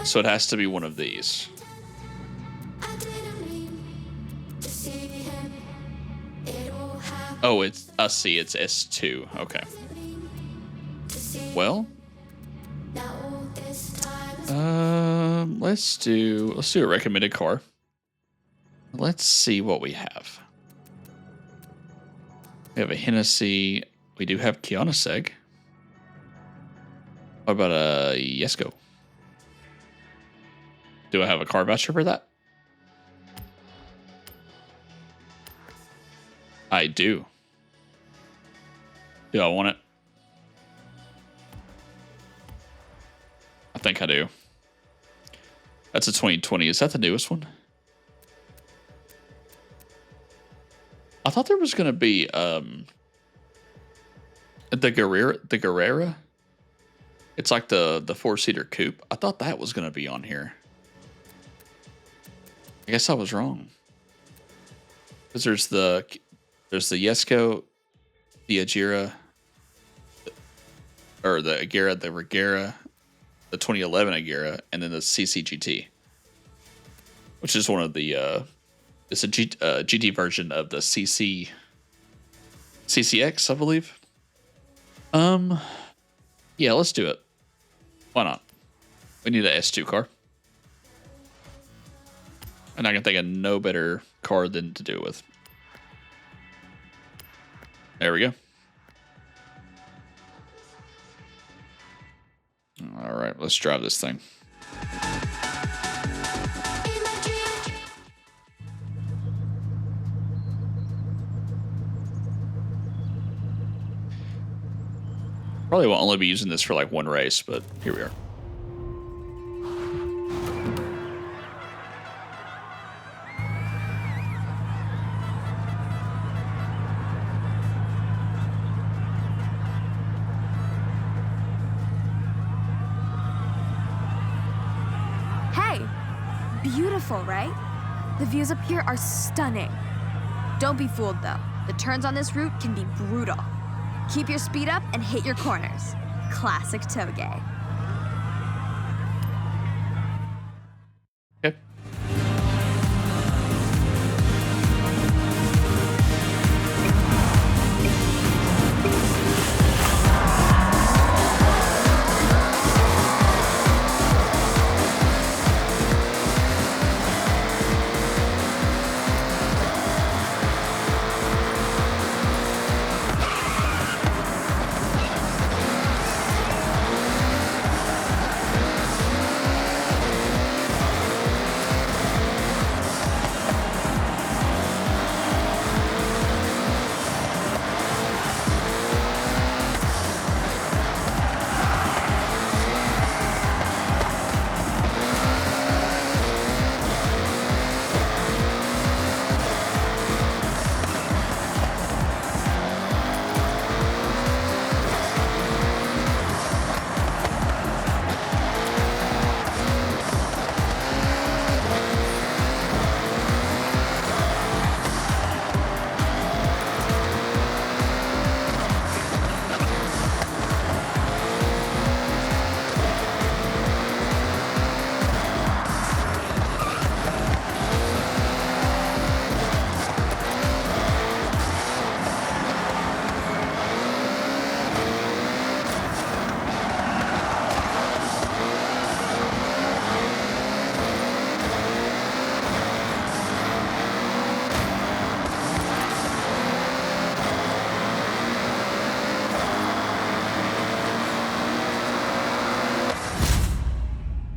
So it has to be one of these. Oh, I see, it's S2. Okay. Well, let's do a recommended car. Let's see what we have. We have a Hennessy. We do have Kiana. What about a Yesko? Do I have a car voucher for that? I do. Do I want it? I think I do. That's a 2020. Is that the newest one? I thought there was going to be the Guerrera. It's like the four-seater coupe. I thought that was going to be on here. I guess I was wrong. Because there's the Yesko, the Agera, or the Agera, the Regera, the 2011 Agera, and then the CCGT, which is one of the it's a GT version of the CCX, I believe. Yeah, let's do it. Why not? We need an S2 car. And I can think of no better car than to do it with. There we go. All right, let's drive this thing. Probably will only be using this for like one race, but here we are. Beautiful, right? The views up here are stunning. Don't be fooled, though. The turns on this route can be brutal. Keep your speed up and hit your corners. Classic Toge. Okay.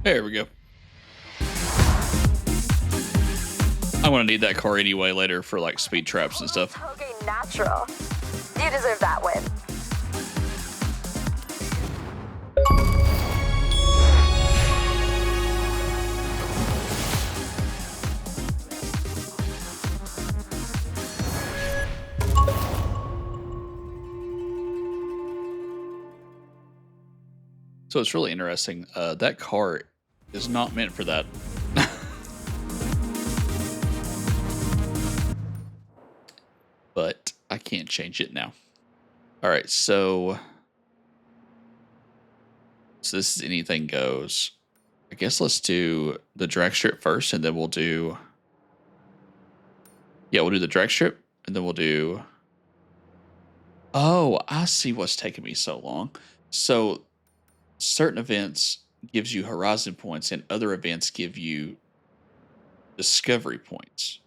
There we go. I'm gonna need that car anyway later for like speed traps and stuff. Toge natural. You deserve that win. So it's really interesting. That car is not meant for that. But I can't change it now. All right, so this is anything goes. I guess let's do the drag strip first, and then we'll do. Yeah, we'll do the drag strip, and then we'll do. Oh, I see what's taking me so long. So certain events gives you horizon points, and other events give you discovery points.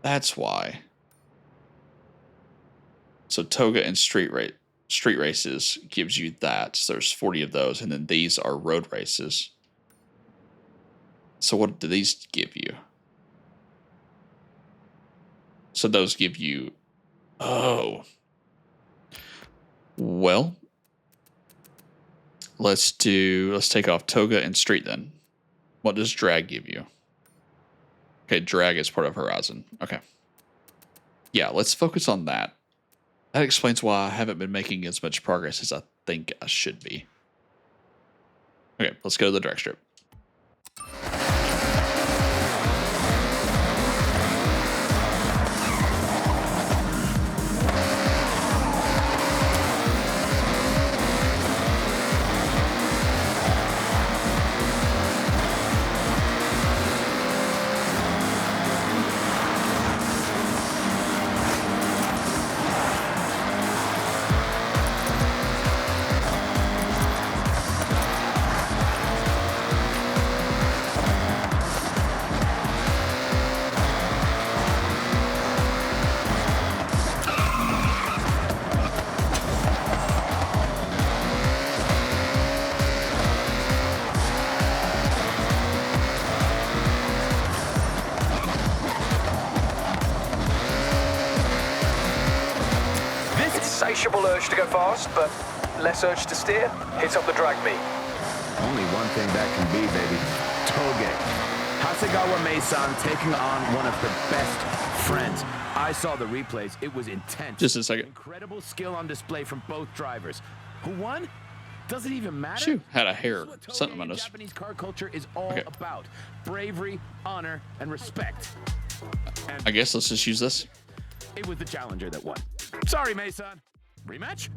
That's why. So toga and street races gives you that. So there's 40 of those, and then these are road races. So what do these give you? So those give you. Oh. Well, let's take off toga and street then. What does drag give you? Okay, drag is part of Horizon. Okay. Yeah, let's focus on that. That explains why I haven't been making as much progress as I think I should be. Okay, let's go to the drag strip. Insatiable urge to go fast, but less urge to steer. Hits up the drag beat. Only one thing that can be, baby. Toge. Hasegawa Meisan taking on one of her best friends. I saw the replays. It was intense. Just a second. Incredible skill on display from both drivers. Who won? Doesn't even matter. Shoot, had a hair. This is what Something Toge on and us. Japanese car culture is all about. Bravery, honor, and respect. And I guess let's just use this. it was the challenger that won. Sorry, Meisan. Rematch?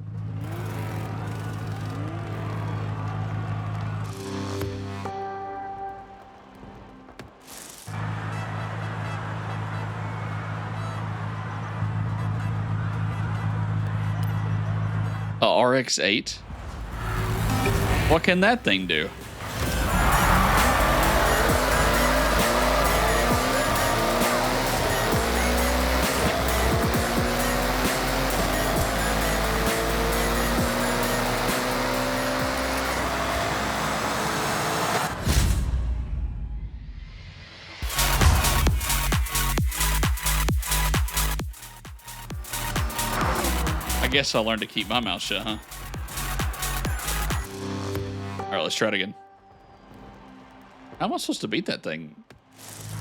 RX-8. What can that thing do? I guess I'll learn to keep my mouth shut, huh? All right, let's try it again. How am I supposed to beat that thing?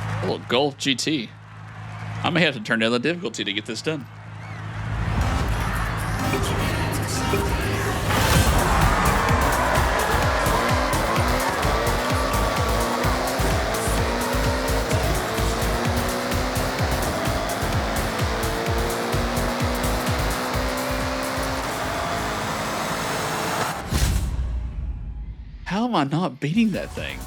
A little Golf GT. I may have to turn down the difficulty to get this done. How am I not beating that thing?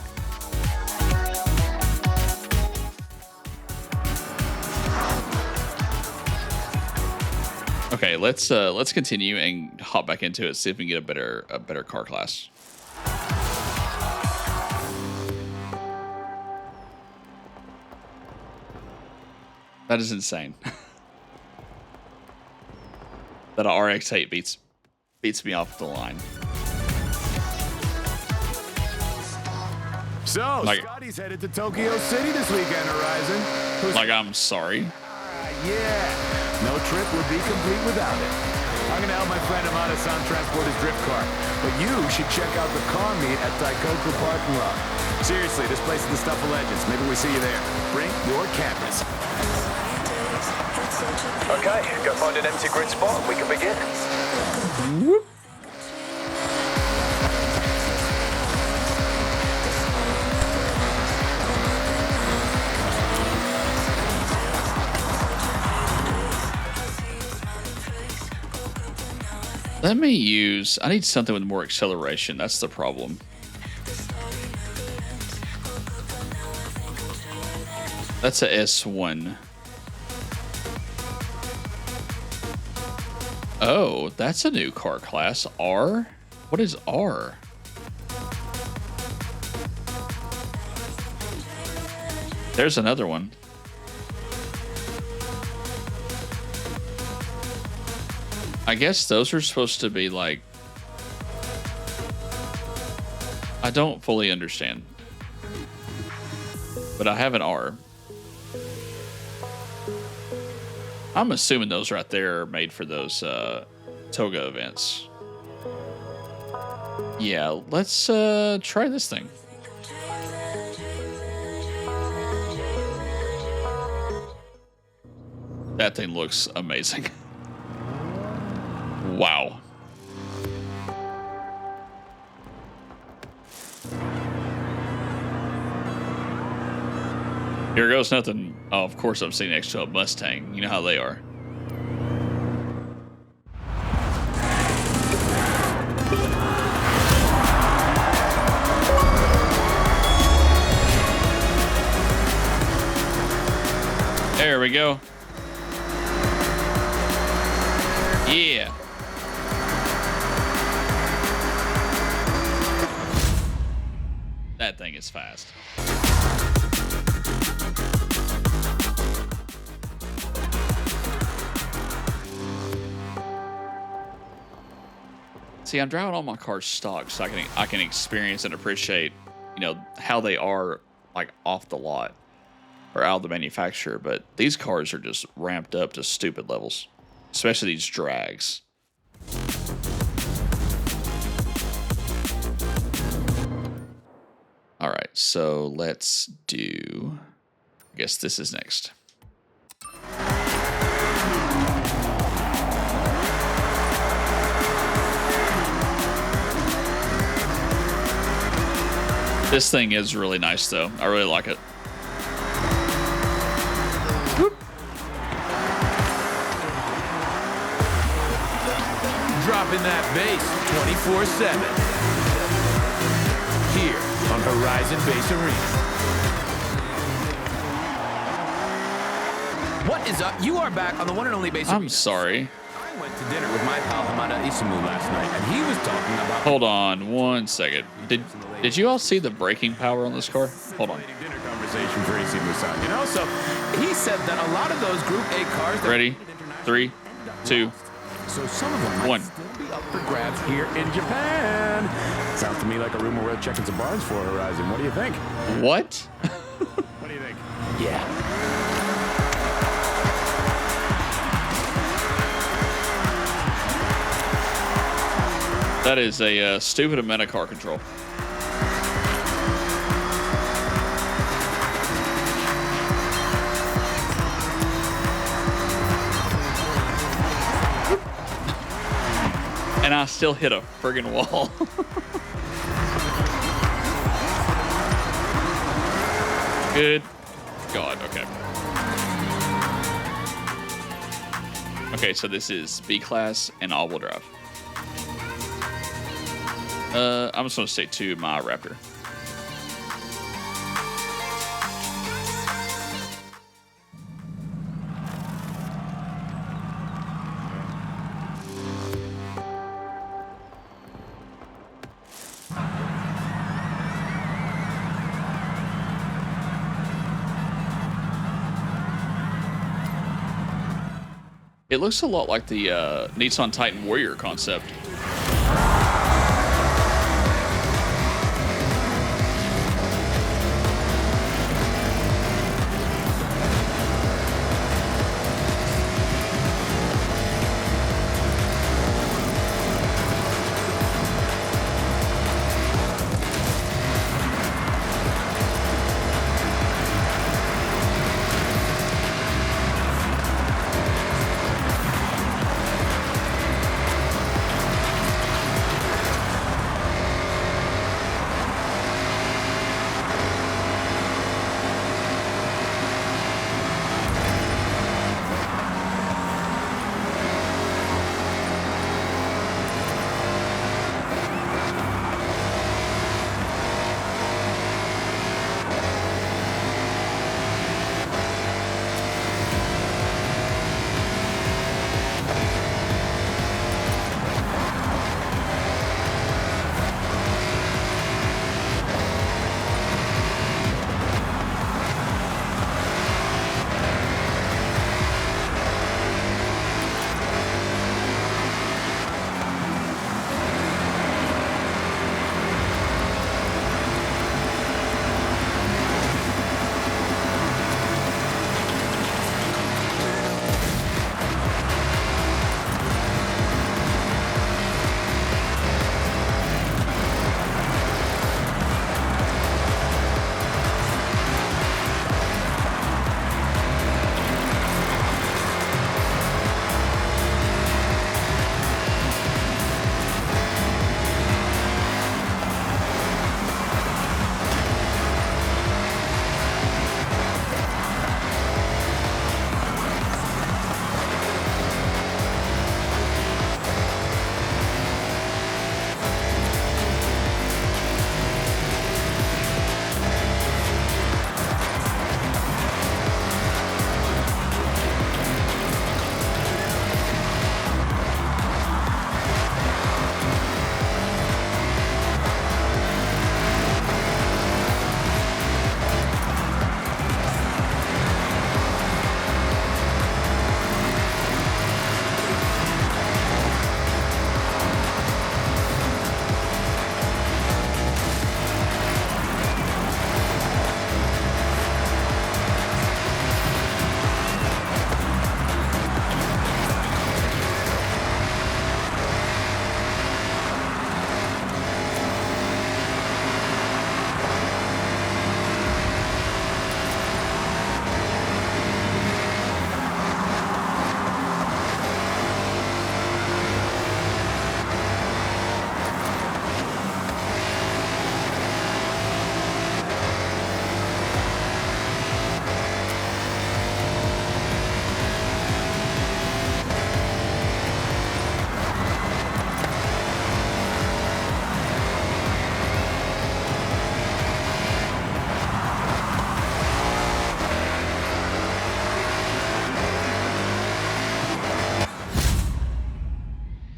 Okay, let's continue and hop back into it. See if we can get a better car class. That is insane. That a RX-8 beats me off the line. So, Like- Scotty's headed to Tokyo City this weekend, Horizon. Like, I'm sorry. Yeah. No trip would be complete without it. I'm gonna help my friend Amada-san transport his drift car, but you should check out the car meet at Daikoku parking lot. Seriously, this place is the stuff of legends. Maybe we see you there. Bring your cameras. Okay, go find an empty grid spot and we can begin. Whoop. Let me use... I need something with more acceleration. That's the problem. That's a S1. Oh, that's a new car class. R? What is R? There's another one. I guess those are supposed to be like... I don't fully understand. But I have an R. I'm assuming those right there are made for those Toga events. Yeah, let's try this thing. That thing looks amazing. Wow. Here goes nothing. Oh, of course I'm sitting next to a Mustang. You know how they are. There we go. Yeah. That thing is fast. See, I'm driving all my cars stock so I can experience and appreciate, you know, how they are like off the lot or out of the manufacturer, but these cars are just ramped up to stupid levels, especially these drags. All right, so let's do, I guess this is next. This thing is really nice, though. I really like it. Whoop. Dropping that bass 24/7 here on Horizon Bass Arena. What is up? You are back on the one and only Bass Arena. I'm sorry. I went to dinner with my pal Hamada Isamu last night, and he was talking about... Hold on 1 second. Did you all see the braking power on this car? Hold on. Dinner conversation for Isamu-san, you know? So he said that a lot of those Group A cars... Ready? 3, 2, So some of them might 1. still be up for grabs here in Japan. Sounds to me like a room where we're checking some barns for Horizon. What do you think? What? What do you think? Yeah. That is a stupid amount of car control. And I still hit a friggin' wall. Good God, okay. Okay, so this is B-Class and all-wheel drive. I'm just gonna stick to my Raptor. It looks a lot like the Nissan Titan Warrior concept.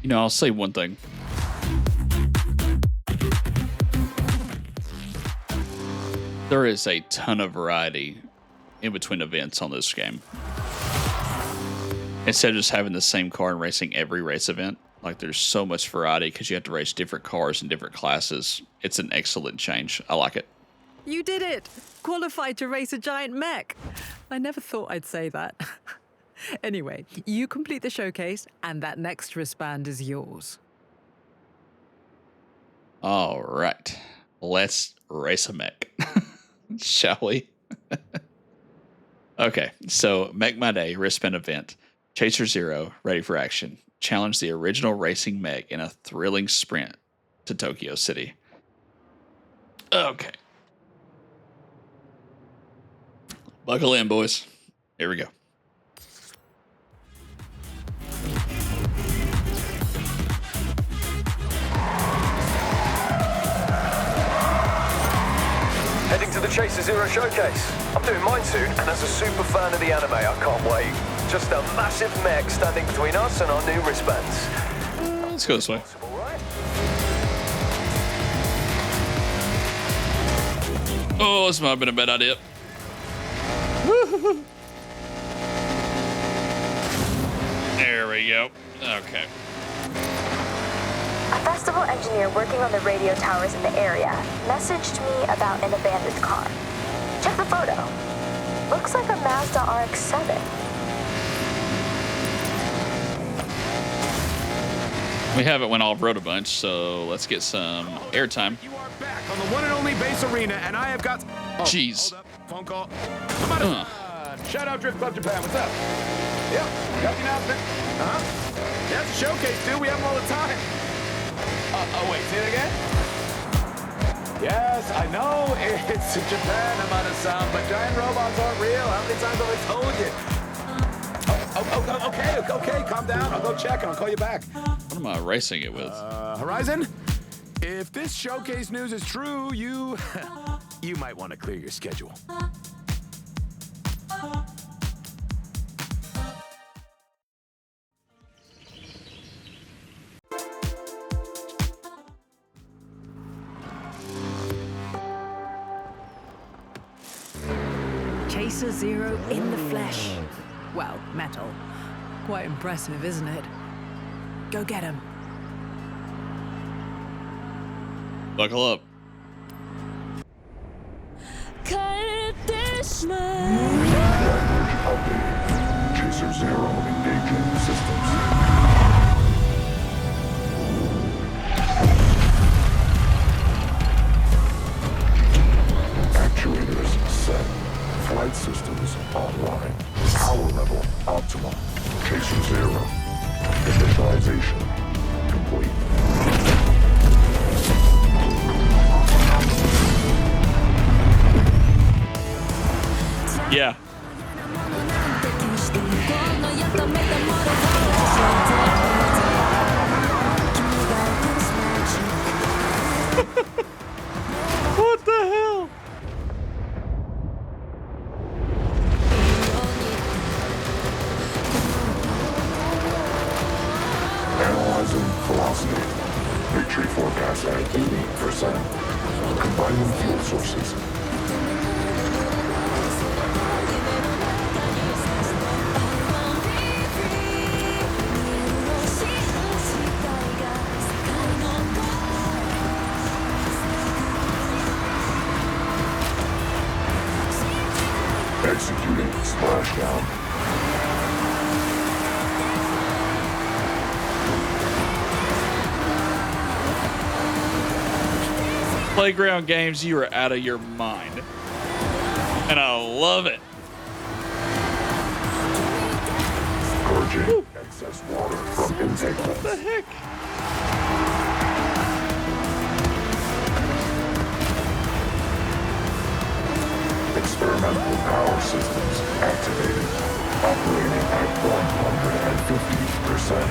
You know, I'll say one thing. There is a ton of variety in between events on this game. Instead of just having the same car and racing every race event, like there's so much variety because you have to race different cars in different classes. It's an excellent change. I like it. You did it! Qualified to race a giant mech! I never thought I'd say that. Anyway, you complete the showcase, and that next wristband is yours. All right. Let's race a mech. Shall we? Okay, so Mech My Day wristband event. Chaser Zero, ready for action. Challenge the original racing mech in a thrilling sprint to Tokyo City. Okay. Buckle in, boys. Here we go. Heading to the Chaser Zero showcase. I'm doing mine soon, and as a super fan of the anime, I can't wait. Just a massive mech standing between us and our new wristbands. Let's go this way. Possible, right? Oh, this might have been a bad idea. There we go. Okay. A festival engineer working on the radio towers in the area messaged me about an abandoned car. Check the photo. Looks like a Mazda RX-7. We haven't went off-road a bunch, so let's get some airtime. You are back on the one and only base arena, and I have got... Oh, Jeez. hold up. Phone call. I'm out of Shout out Drift Club Japan. What's up? Yep. Got the announcement. Uh-huh. Yeah, it's a showcase, dude. We have them all the time. Oh, wait. Say it again? Yes, I know. It's Japan. I'm out of sound, but giant robots aren't real. How many times have I told you? Okay. Calm down. I'll go check, and I'll call you back. What am I racing it with? Horizon? If this showcase news is true, you might want to clear your schedule. Chaser Zero in the flesh. Well, metal. Quite impressive, isn't it? Go get him. Buckle up. Chaser Zero engaging systems. Actuators set. Flight systems online. Power level optimal. Chaser Zero. Initialization complete. Yeah. What the hell? Analyzing velocity. Victory forecast at 80%. Combining fuel sources. Executing splashdown. Playground games, you are out of your mind. And I love it. Purging excess water from intake What the holes. heck? Experimental power systems activated. Operating at 150%.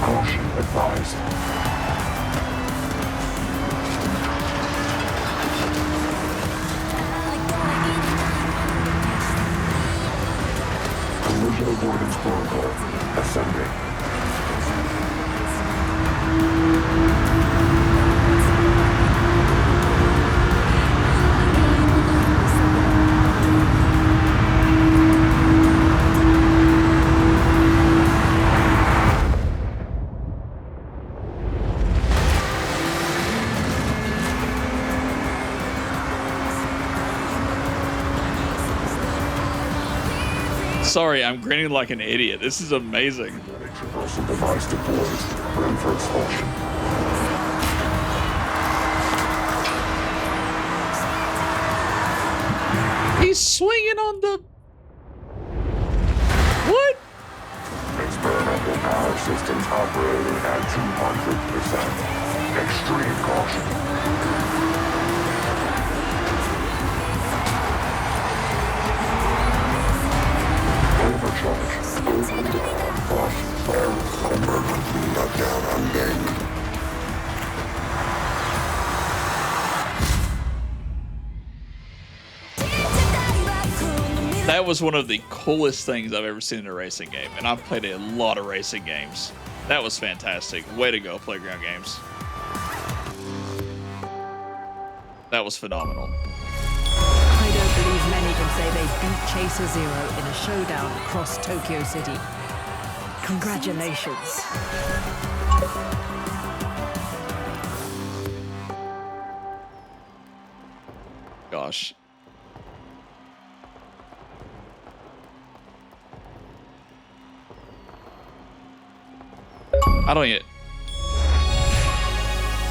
Caution advised. Collision avoidance protocol ascending. Sorry, I'm grinning like an idiot. This is amazing. Traversal device deployed. Ready for expulsion. He's swinging on the... What? Experimental power systems operating at 200%. Extreme caution. Overcharge. Flash fire. Emergency shutdown engaged. That was one of the coolest things I've ever seen in a racing game, and I've played a lot of racing games. That was fantastic. Way to go, Playground Games. That was phenomenal. I don't believe many can say they beat Chaser Zero in a showdown across Tokyo City. Congratulations. Gosh.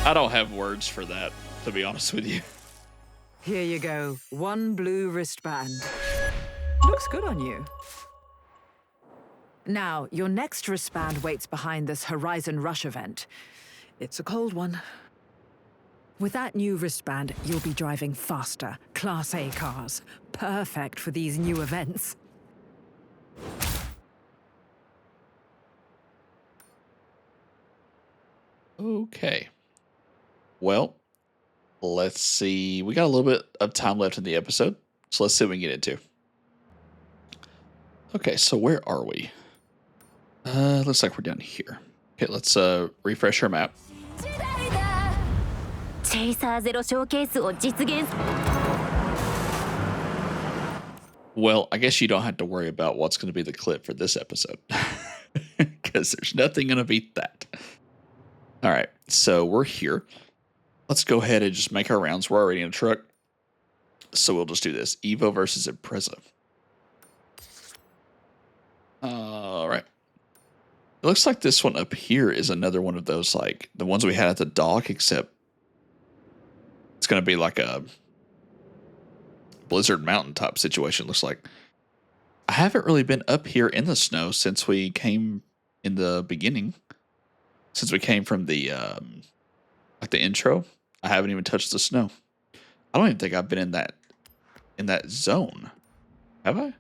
I don't have words for that, to be honest with you. Here you go. One blue wristband. Looks good on you. Now, your next wristband waits behind this Horizon Rush event. It's a cold one. With that new wristband, you'll be driving faster, Class A cars. Perfect for these new events. Okay. Well, let's see. We got a little bit of time left in the episode, so let's see what we can get into. Okay, so where are we? Looks like we're down here. Okay, let's refresh our map. Well, I guess you don't have to worry about what's going to be the clip for this episode, because there's nothing going to beat that. All right, so we're here. Let's go ahead and just make our rounds. We're already in a truck, so we'll just do this. Evo versus Impreza. All right. It looks like this one up here is another one of those, like the ones we had at the dock, except it's going to be like a Blizzard Mountain top situation, looks like. I haven't really been up here in the snow since we came in the beginning. Since we came from the like the intro, I haven't even touched the snow. I don't even think I've been in that zone. Have I?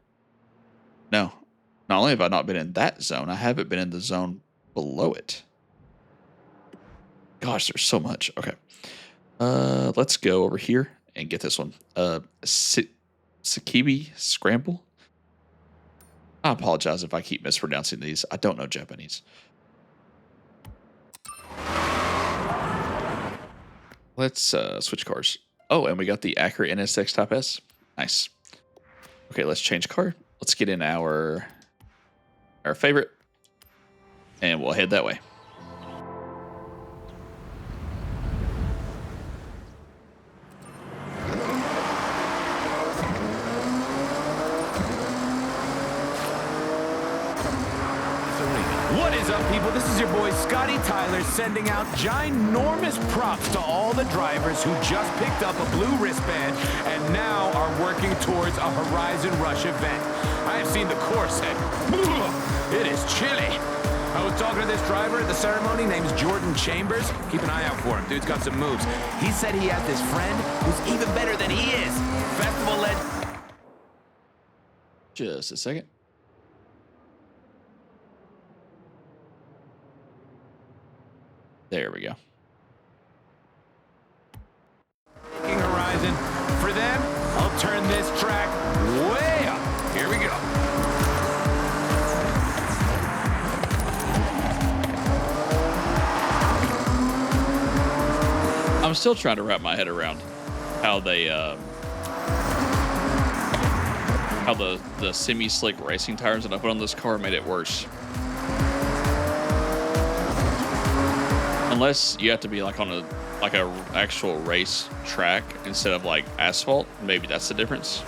No. Not only have I not been in that zone, I haven't been in the zone below it. Gosh, there's so much. Okay. Let's go over here and get this one. Sakibi Scramble. I apologize if I keep mispronouncing these. I don't know Japanese. Let's switch cars. Oh, and we got the Acura NSX Type S. Nice. Okay, let's change car. Let's get in our favorite, and we'll head that way. What is up, people? This is your boy Scotty Tyler sending out ginormous props to all the drivers who just picked up a blue wristband and now are working towards a Horizon Rush event. I have seen the course and it is chilly. I was talking to this driver at the ceremony. Name's Jordan Chambers. Keep an eye out for him. Dude's got some moves. He said he has this friend who's even better than he is. Festival led. Just a second. There we go. Horizon. For them, I'll turn this track way up. Here we go. I'm still trying to wrap my head around how they how the semi-slick racing tires that I put on this car made it worse. Unless you have to be like on a actual race track instead of like asphalt, maybe that's the difference.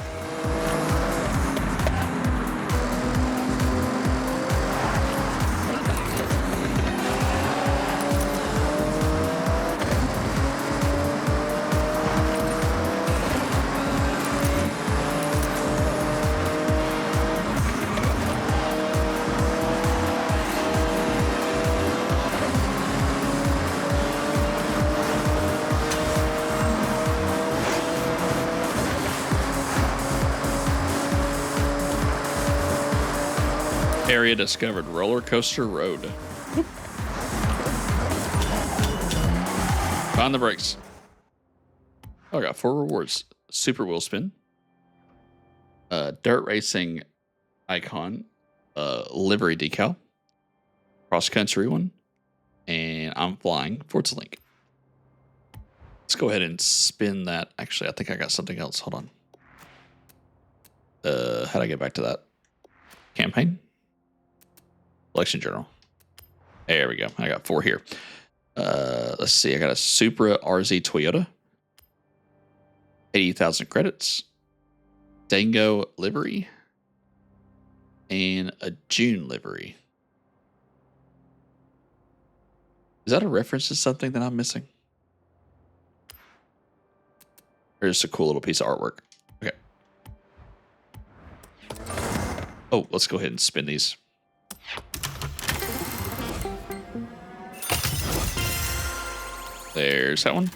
Area discovered. Roller Coaster Road. Find the brakes. Oh, I got 4 rewards. Super wheel spin. Dirt racing icon. Livery decal. Cross country one. And I'm flying. Forza Link. Let's go ahead and spin that. Actually, I think I got something else. Hold on. How do I get back to that? Campaign? Collection journal. There we go. I got 4 here. Let's see. I got a Supra RZ Toyota. 80,000 credits. Dango livery. And a June livery. Is that a reference to something that I'm missing? Or just a cool little piece of artwork? Okay. Oh, let's go ahead and spin these. There's that one.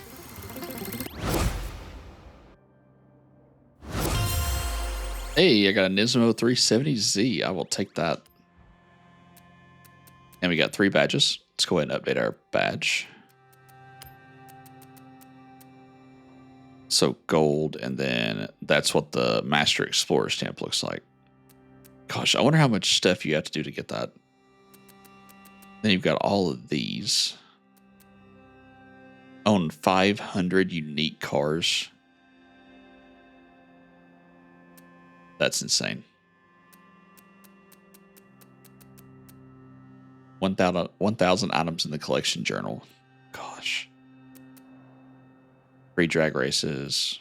Hey, I got a Nismo 370Z. I will take that. And we got 3 badges. Let's go ahead and update our badge. So gold, and then that's what the Master Explorer stamp looks like. Gosh, I wonder how much stuff you have to do to get that. Then you've got all of these. Own 500 unique cars. That's insane. 1,000 items in the collection journal. Gosh. 3 drag races.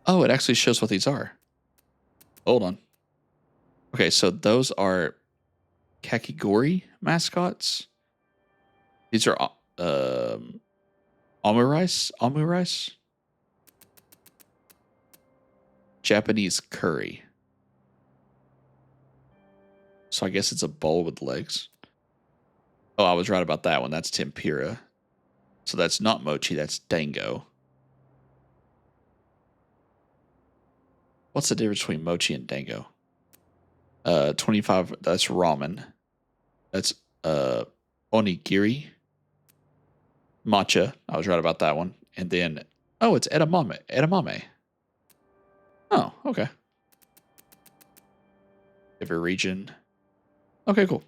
Oh, it actually shows what these are. Hold on. Okay, so those are Kakigori mascots. These are omurice. Japanese curry. So I guess it's a bowl with legs. Oh, I was right about that one. That's tempura. So that's not mochi, that's dango. What's the difference between mochi and dango? 25, that's ramen. That's onigiri. Matcha. I was right about that one. And then, oh, it's edamame. Edamame. Oh, okay. Every region. Okay, cool.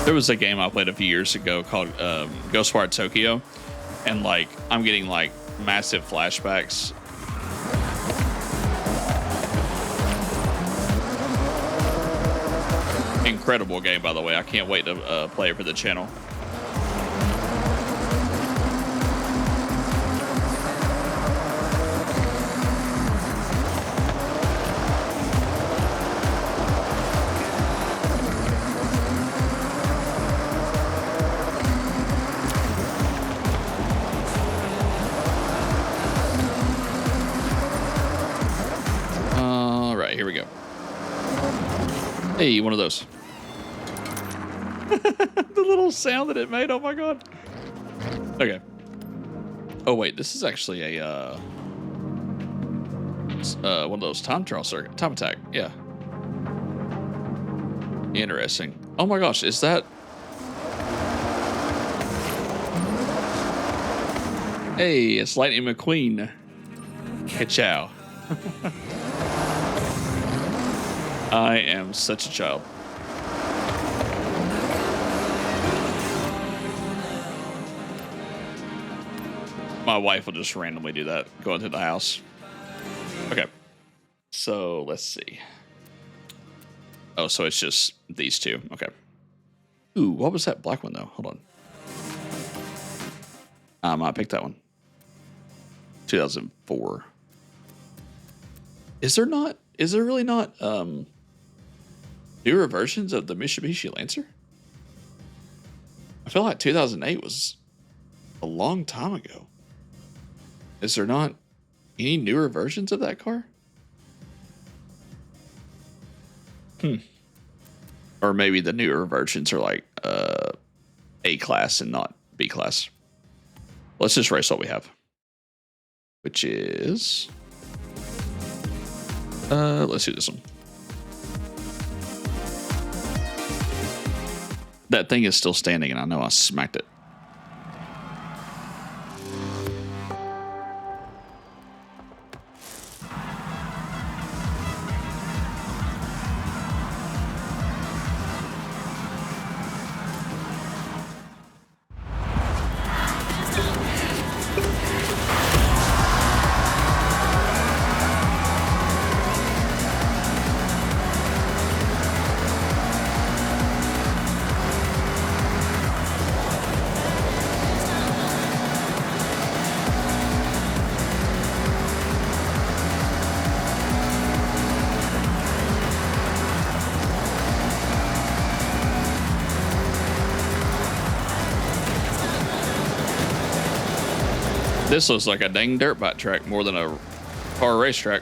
There was a game I played a few years ago called Ghostwire Tokyo, and like I'm getting like massive flashbacks. Incredible game, by the way. I can't wait to play it for the channel. Here we go. Hey, one of those. The little sound that it made. Oh my god. Okay. Oh wait, this is actually a one of those time trial circuit, time attack. Yeah. Interesting. Oh my gosh, is that? Hey, it's Lightning McQueen. Ka-chow. I am such a child. My wife will just randomly do that, go into the house. Okay. So let's see. Oh, so it's just these two. Okay. Ooh, what was that black one though? Hold on. I picked that one. 2004. Is there really not newer versions of the Mitsubishi Lancer? I feel like 2008 was a long time ago. Is there not Any newer versions of that car? Or maybe the newer versions are like A class and not B class. Let's just race what we have, which is let's do this one. That thing is still standing, and I know I smacked it. This looks like a dang dirt bike track more than a car racetrack.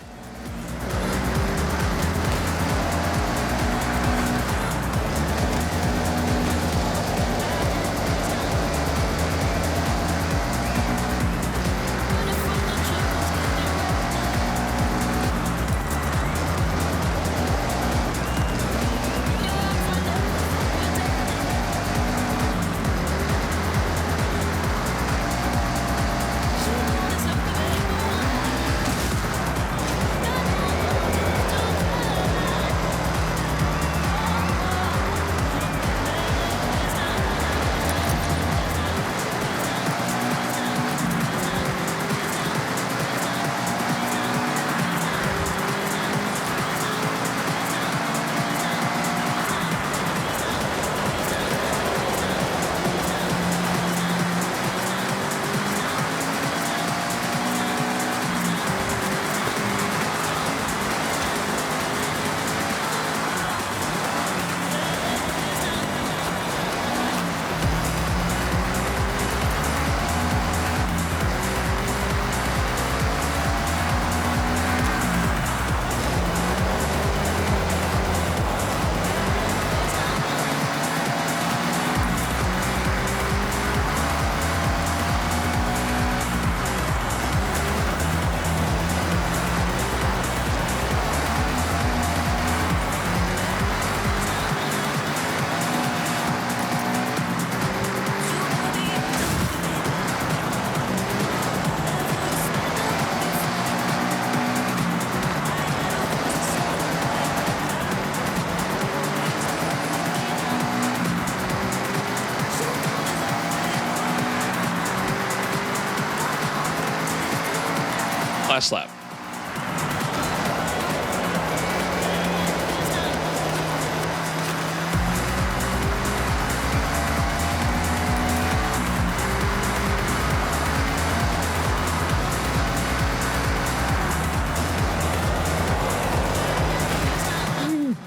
Last lap.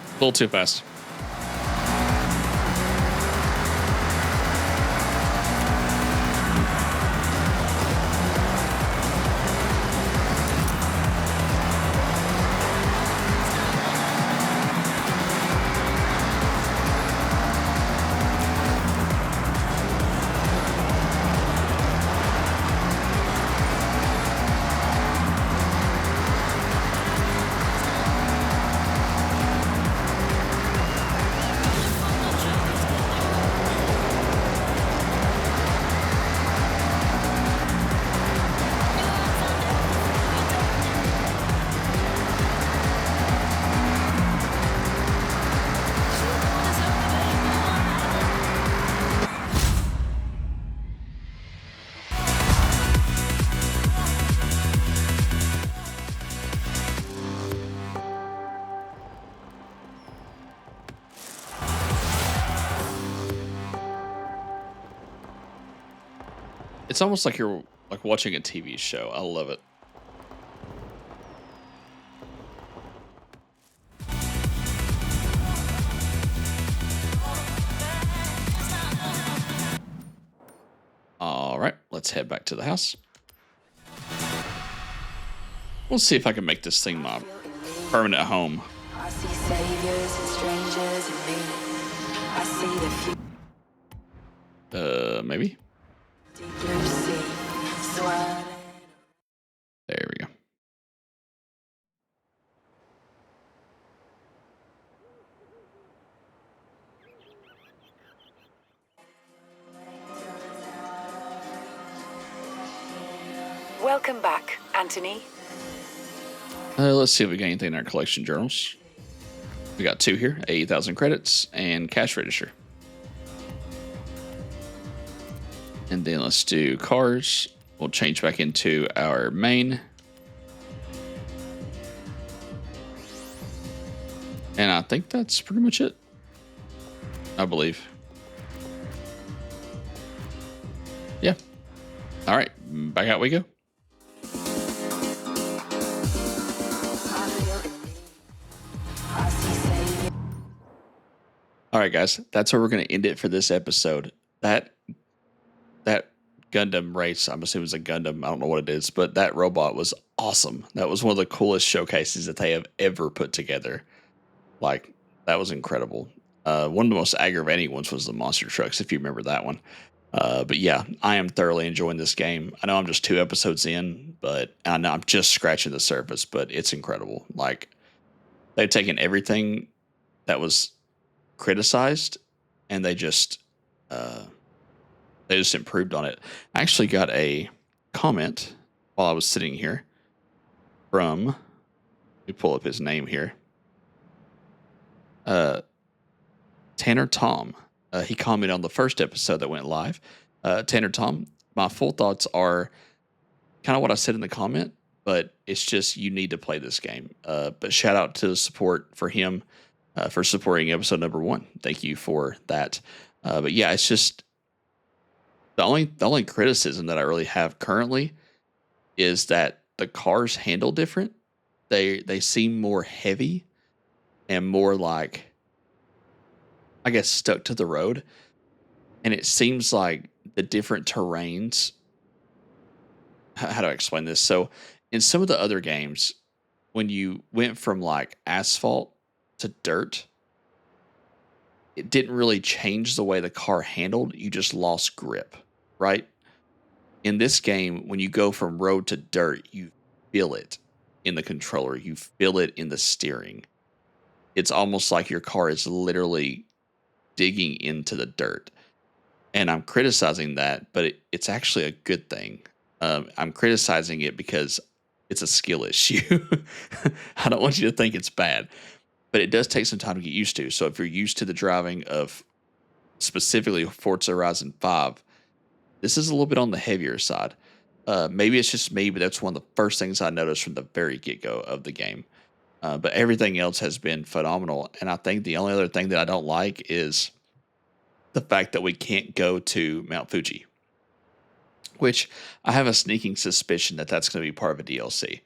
A little too fast. It's almost like you're like watching a TV show. I love it. All right, let's head back to the house. We'll see if I can make this thing my permanent home. I see saviors and strangers in me. I see the Maybe. deep blue sea swirling. There we go. Welcome back, Anthony. Let's see if we got anything in our collection journals. We got 2 here, 80,000 credits and cash register. And then let's do cars. We'll change back into our main. And I think that's pretty much it. I believe. Yeah. All right, back out we go. All right, guys, that's where we're going to end it for this episode. That Gundam race, I'm assuming it's a Gundam. I don't know what it is, but that robot was awesome. That was one of the coolest showcases that they have ever put together. Like, that was incredible. One of the most aggravating ones was the monster trucks, if you remember that one. But yeah, I am thoroughly enjoying this game. I know I'm just 2 episodes in, but I know I'm just scratching the surface, but it's incredible. Like, they've taken everything that was criticized and they just improved on it. I actually got a comment while I was sitting here from, let me pull up his name here. Tanner Tom. He commented on the first episode that went live. Tanner Tom, my full thoughts are kind of what I said in the comment, but it's just you need to play this game. But shout out to the support for him for supporting episode number 1. Thank you for that. But yeah, it's just the only criticism that I really have currently is that the cars handle different. They seem more heavy and more like, I guess, stuck to the road. And it seems like the different terrains. How do I explain this? So in some of the other games, when you went from like asphalt to dirt, it didn't really change the way the car handled. You just lost grip, right? In this game, when you go from road to dirt, you feel it in the controller. You feel it in the steering. It's almost like your car is literally digging into the dirt. And I'm criticizing that, but it's actually a good thing. I'm criticizing it because it's a skill issue. I don't want you to think it's bad, but it does take some time to get used to. So if you're used to the driving of specifically Forza Horizon 5, this is a little bit on the heavier side. Maybe it's just me, but that's one of the first things I noticed from the very get-go of the game. But everything else has been phenomenal. And I think the only other thing that I don't like is the fact that we can't go to Mount Fuji, which I have a sneaking suspicion that that's going to be part of a DLC.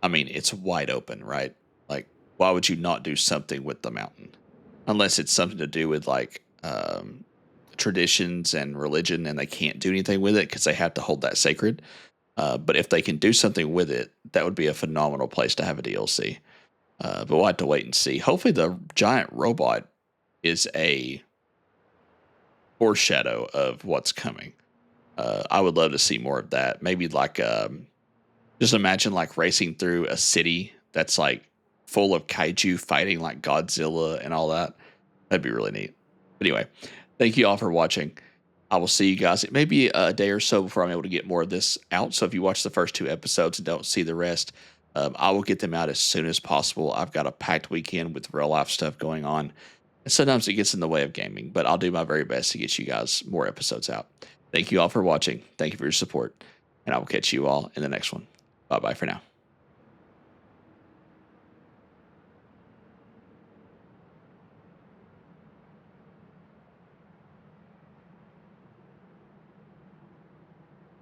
I mean, it's wide open, right? Like, why would you not do something with the mountain? Unless it's something to do with like traditions and religion and they can't do anything with it because they have to hold that sacred. But if they can do something with it, that would be a phenomenal place to have a DLC. But we'll have to wait and see. Hopefully the giant robot is a foreshadow of what's coming. I would love to see more of that. Maybe like, just imagine like racing through a city that's like full of kaiju fighting like Godzilla and all that. That'd be really neat. But anyway, thank you all for watching. I will see you guys. It may be a day or so before I'm able to get more of this out. So if you watch the first 2 episodes and don't see the rest, I will get them out as soon as possible. I've got a packed weekend with real life stuff going on. And sometimes it gets in the way of gaming, but I'll do my very best to get you guys more episodes out. Thank you all for watching. Thank you for your support. And I will catch you all in the next one. Bye-bye for now.